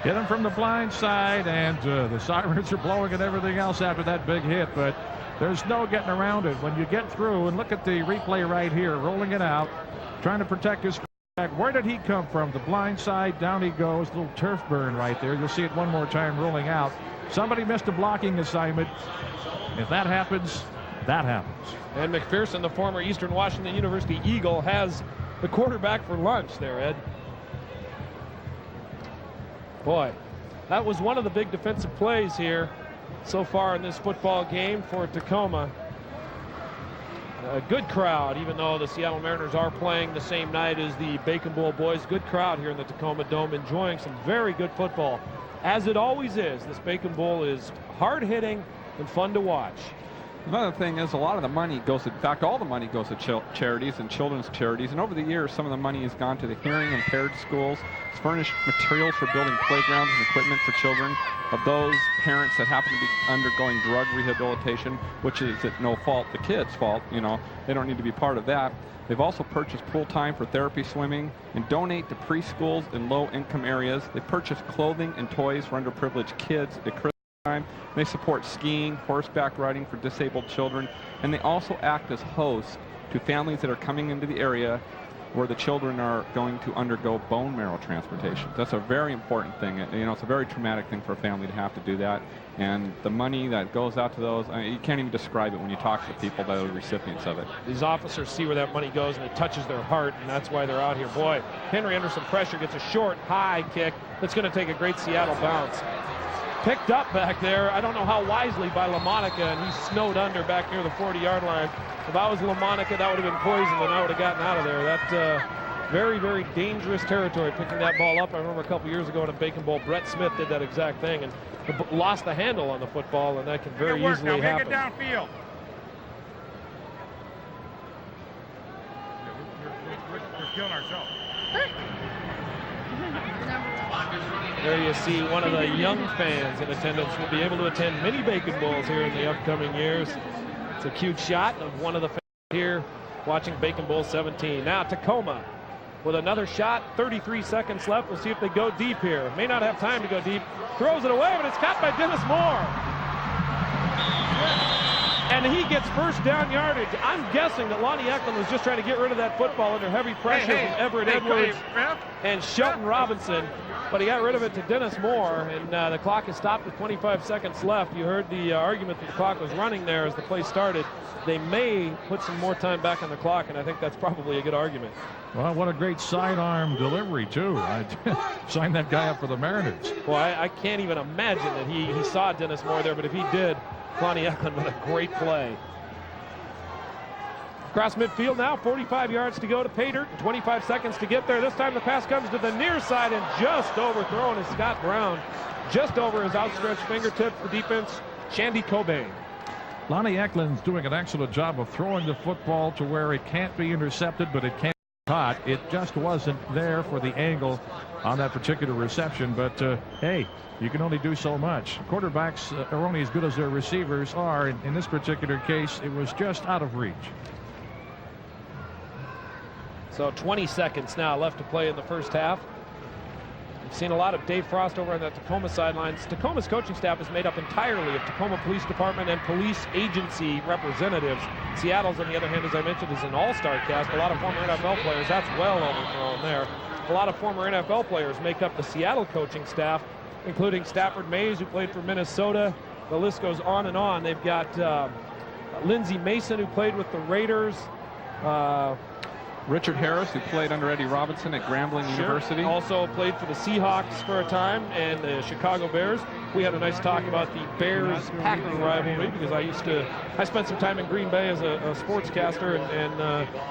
Hit him from the blind side, and the sirens are blowing and everything else after that big hit, but there's no getting around it. When you get through, and look at the replay right here, rolling it out, trying to protect his quarterback. Where did he come from? The blind side, down he goes, little turf burn right there. You'll see it one more time rolling out. Somebody missed a blocking assignment. If that happens, that happens. And McPherson, the former Eastern Washington University Eagle, has the quarterback for lunch there, Ed. Boy, that was one of the big defensive plays here so far in this football game for Tacoma. A good crowd, even though the Seattle Mariners are playing the same night as the Bacon Bowl boys. Good crowd here in the Tacoma Dome, enjoying some very good football. As it always is, this Bacon Bowl is hard-hitting and fun to watch. Another thing is a lot of the money goes to, in fact, all the money goes to charities and children's charities. And over the years, some of the money has gone to the hearing impaired schools. It's furnished materials for building playgrounds and equipment for children of those parents that happen to be undergoing drug rehabilitation, which is at no fault the kids' fault. You know, they don't need to be part of that. They've also purchased pool time for therapy swimming and donate to preschools in low-income areas. They purchase clothing and toys for underprivileged kids at Christmas time. They support skiing, horseback riding for disabled children, and they also act as hosts to families that are coming into the area where the children are going to undergo bone marrow transplantation. That's a very important thing. You know, it's a very traumatic thing for a family to have to do that. And the money that goes out to those, I mean, you can't even describe it when you talk to the people that are the recipients of it. These officers see where that money goes, and it touches their heart, and that's why they're out here. Boy, Henry under some pressure gets a short, high kick that's going to take a great Seattle bounce. Picked up back there, I don't know how wisely, by LaMonica, and he's snowed under back near the 40-yard line. If I was LaMonica, that would have been poison, and I would have gotten out of there. That very, very dangerous territory, picking that ball up. I remember a couple years ago in a Bacon Bowl, Brett Smith did that exact thing and lost the handle on the football, and that can very easily happen. Now make it downfield. We're killing ourselves. There you see one of the young fans in attendance will be able to attend many Bacon Bowls here in the upcoming years. It's a cute shot of one of the fans here watching Bacon Bowl 17. Now Tacoma with another shot. 33 seconds left. We'll see if they go deep here. May not have time to go deep. Throws it away, but it's caught by Dennis Moore. And he gets first down yardage. I'm guessing that Lonnie Eklund was just trying to get rid of that football under heavy pressure from Everett Edwards and Shelton Robinson. But he got rid of it to Dennis Moore, and the clock is stopped with 25 seconds left. You heard the argument that the clock was running there as the play started. They may put some more time back on the clock, and I think that's probably a good argument. Well, what a great sidearm delivery, too. I signed that guy up for the Mariners. Well, I can't even imagine that he saw Dennis Moore there, but if he did, Lonnie Eklund with a great play. Across midfield now, 45 yards to go to pay dirt, 25 seconds to get there. This time the pass comes to the near side, and just overthrown is Scott Brown. Just over his outstretched fingertips, the defense, Shandy Cobain. Lonnie Eklund's doing an excellent job of throwing the football to where it can't be intercepted, but it can't be caught. It just wasn't there for the angle on that particular reception, but hey, you can only do so much. Quarterbacks are only as good as their receivers are. In this particular case, it was just out of reach. So 20 seconds now left to play in the first half. We've seen a lot of Dave Frost over on the Tacoma sidelines. Tacoma's coaching staff is made up entirely of Tacoma Police Department and police agency representatives. Seattle's, on the other hand, as I mentioned, is an all-star cast. A lot of former NFL players. That's well overthrown there. A lot of former NFL players make up the Seattle coaching staff, including Stafford Mays, who played for Minnesota. The list goes on and on. They've got Lindsey Mason, who played with the Raiders. Richard Harris, who played under Eddie Robinson at Grambling University. Also played for the Seahawks for a time and the Chicago Bears. We had a nice talk about the Bears-Packer rivalry because I spent some time in Green Bay as a sportscaster, and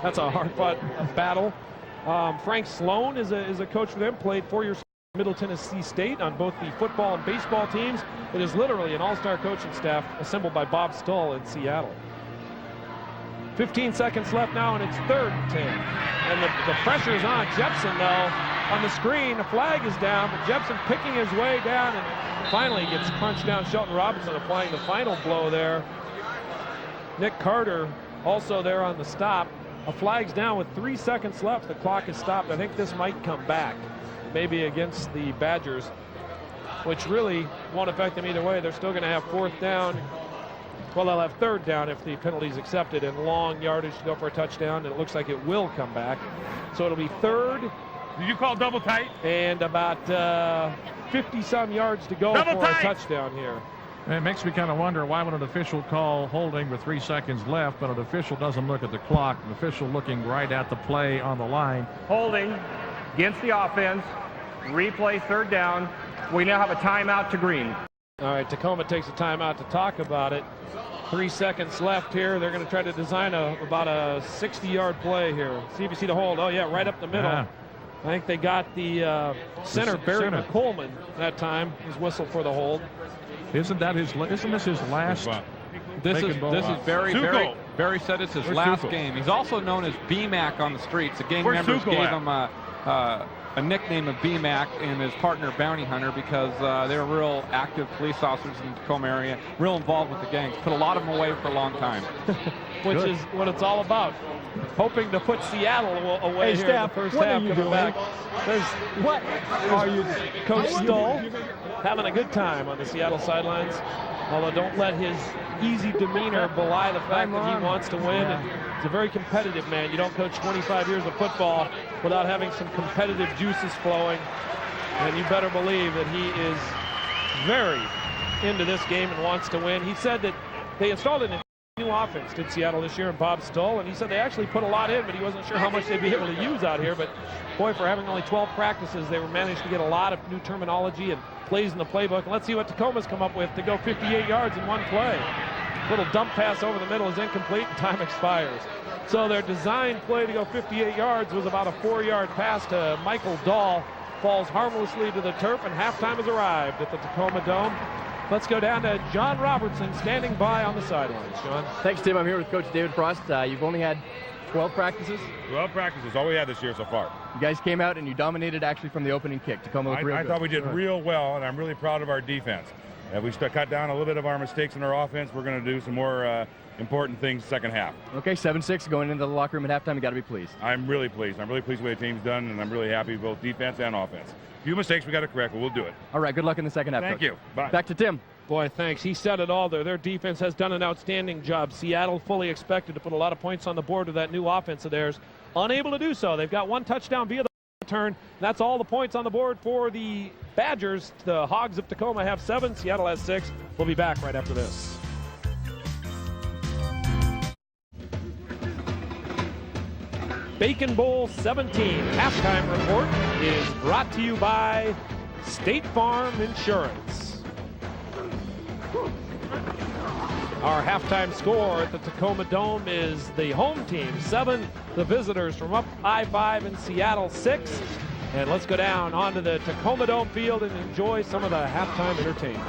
that's a hard-fought battle. Frank Sloan is a coach for them, played 4 years at Middle Tennessee State on both the football and baseball teams. It is literally an all-star coaching staff assembled by Bob Stull in Seattle. 15 seconds left now, and it's 3rd and 10. And the pressure is on Jepson, though. On the screen, the flag is down, but Jepson picking his way down, and finally gets crunched down. Shelton Robinson applying the final blow there. Nick Carter also there on the stop. A flag's down with 3 seconds left. The clock is stopped. I think this might come back, maybe against the Badgers, which really won't affect them either way. They're still going to have 4th down. Well, they'll have 3rd down if the penalty is accepted, and long yardage to go for a touchdown, and it looks like it will come back. So it'll be 3rd. Did you call double tight? And about 50-some yards to go for a touchdown here. It makes me kind of wonder why would an official call holding with 3 seconds left, but an official doesn't look at the clock. An official looking right at the play on the line. Holding against the offense. Replay 3rd down. We now have a timeout to Green. All right, Tacoma takes a timeout to talk about it. 3 seconds left here. They're going to try to design about a 60-yard play here. See if you see the hold. Oh, yeah, right up the middle. I think they got the center, Barry McColeman, that time. His whistle for the hold. Isn't this his last? This is Barry said it's his last game. He's also known as BMAC on the streets. The gang members gave him a nickname of BMAC and his partner Bounty Hunter because they were real active police officers in the Tacoma area, real involved with the gangs. Put a lot of them away for a long time. Which is what it's all about. Hoping to put Seattle away here in the first half. Coming back. What are you Coach Stull having a good time on the Seattle sidelines. Although don't let his easy demeanor belie the fact that he wants to win. And he's a very competitive man. You don't coach 25 years of football without having some competitive juices flowing. And you better believe that he is very into this game and wants to win. He said that they installed an new offense in Seattle this year, and Bob Stull, and he said they actually put a lot in, but he wasn't sure how much they'd be able to use out here. But boy, for having only 12 practices, they managed to get a lot of new terminology and plays in the playbook. And let's see what Tacoma's come up with to go 58 yards in one play. Little dump pass over the middle is incomplete, and time expires. So their design play to go 58 yards was about a 4-yard pass to Michael Dahl. Falls harmlessly to the turf, and halftime has arrived at the Tacoma Dome. Let's go down to John Robertson standing by on the sidelines. John. Thanks, Tim. I'm here with Coach David Frost. You've only had 12 practices? 12 practices, all we had this year so far. You guys came out and you dominated actually from the opening kick. Tacoma was real good. I thought we did real well, and I'm really proud of our defense. If we cut down a little bit of our mistakes in our offense, we're going to do some more important things second half. Okay, 7-6 going into the locker room at halftime. You got to be pleased. I'm really pleased. I'm really pleased with the team's done, and I'm really happy with both defense and offense. A few mistakes we got to correct, but we'll do it. All right, good luck in the second half. Thank Coach. you. Bye. Back to Tim. Boy, thanks. He said it all there. Their defense has done an outstanding job. Seattle fully expected to put a lot of points on the board with that new offense of theirs. Unable to do so. They've got one touchdown via the return. That's all the points on the board for the Badgers. The Hogs of Tacoma have 7. Seattle has 6. We'll be back right after this. Bacon Bowl 17 halftime report is brought to you by State Farm Insurance. Our halftime score at the Tacoma Dome is the home team 7, the visitors from up I-5 in Seattle 6. And let's go down onto the Tacoma Dome field and enjoy some of the halftime entertainment.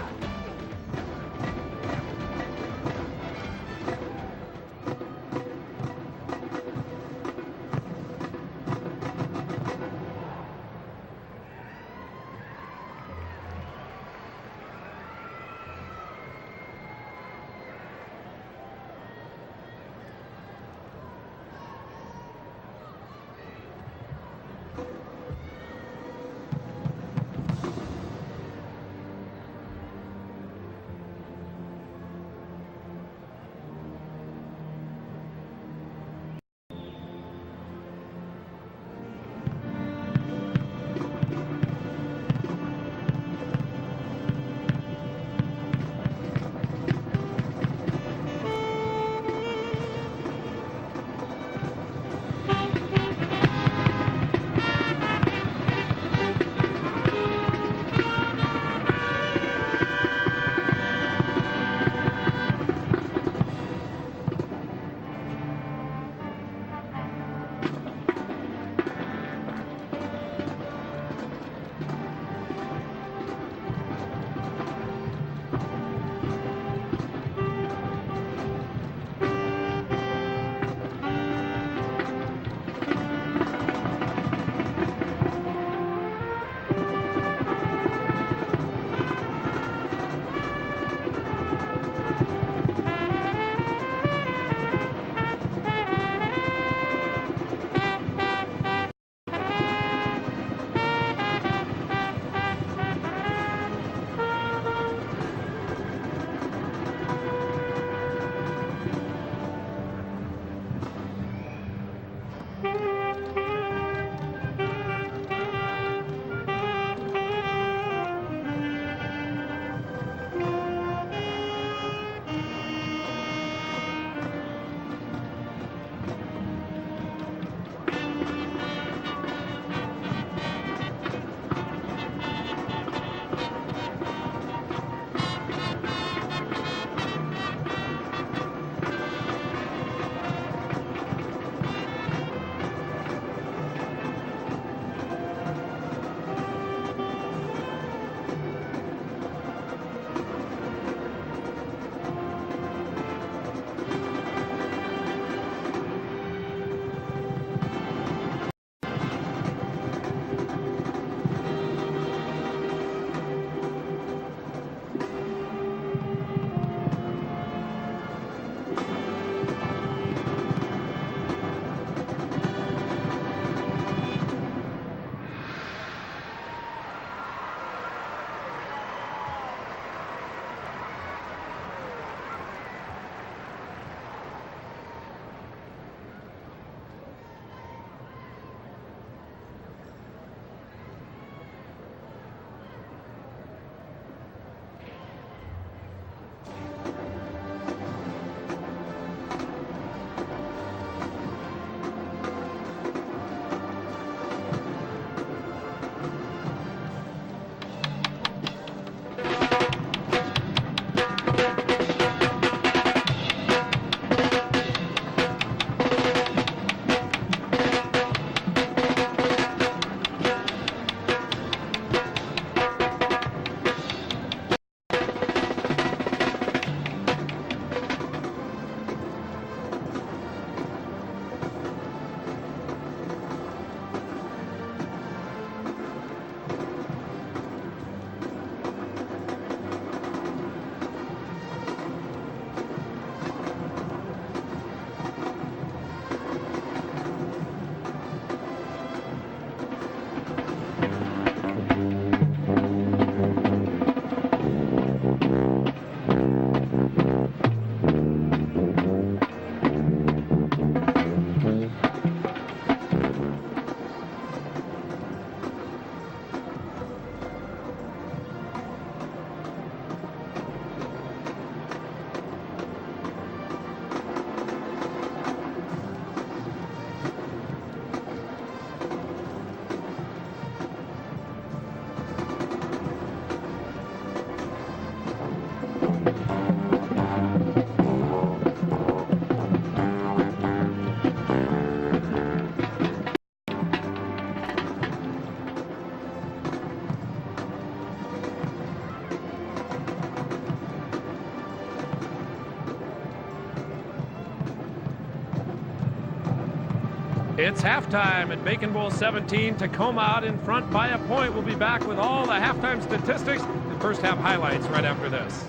It's halftime at Bacon Bowl 17. Tacoma out in front by a point. We'll be back with all the halftime statistics and first half highlights right after this.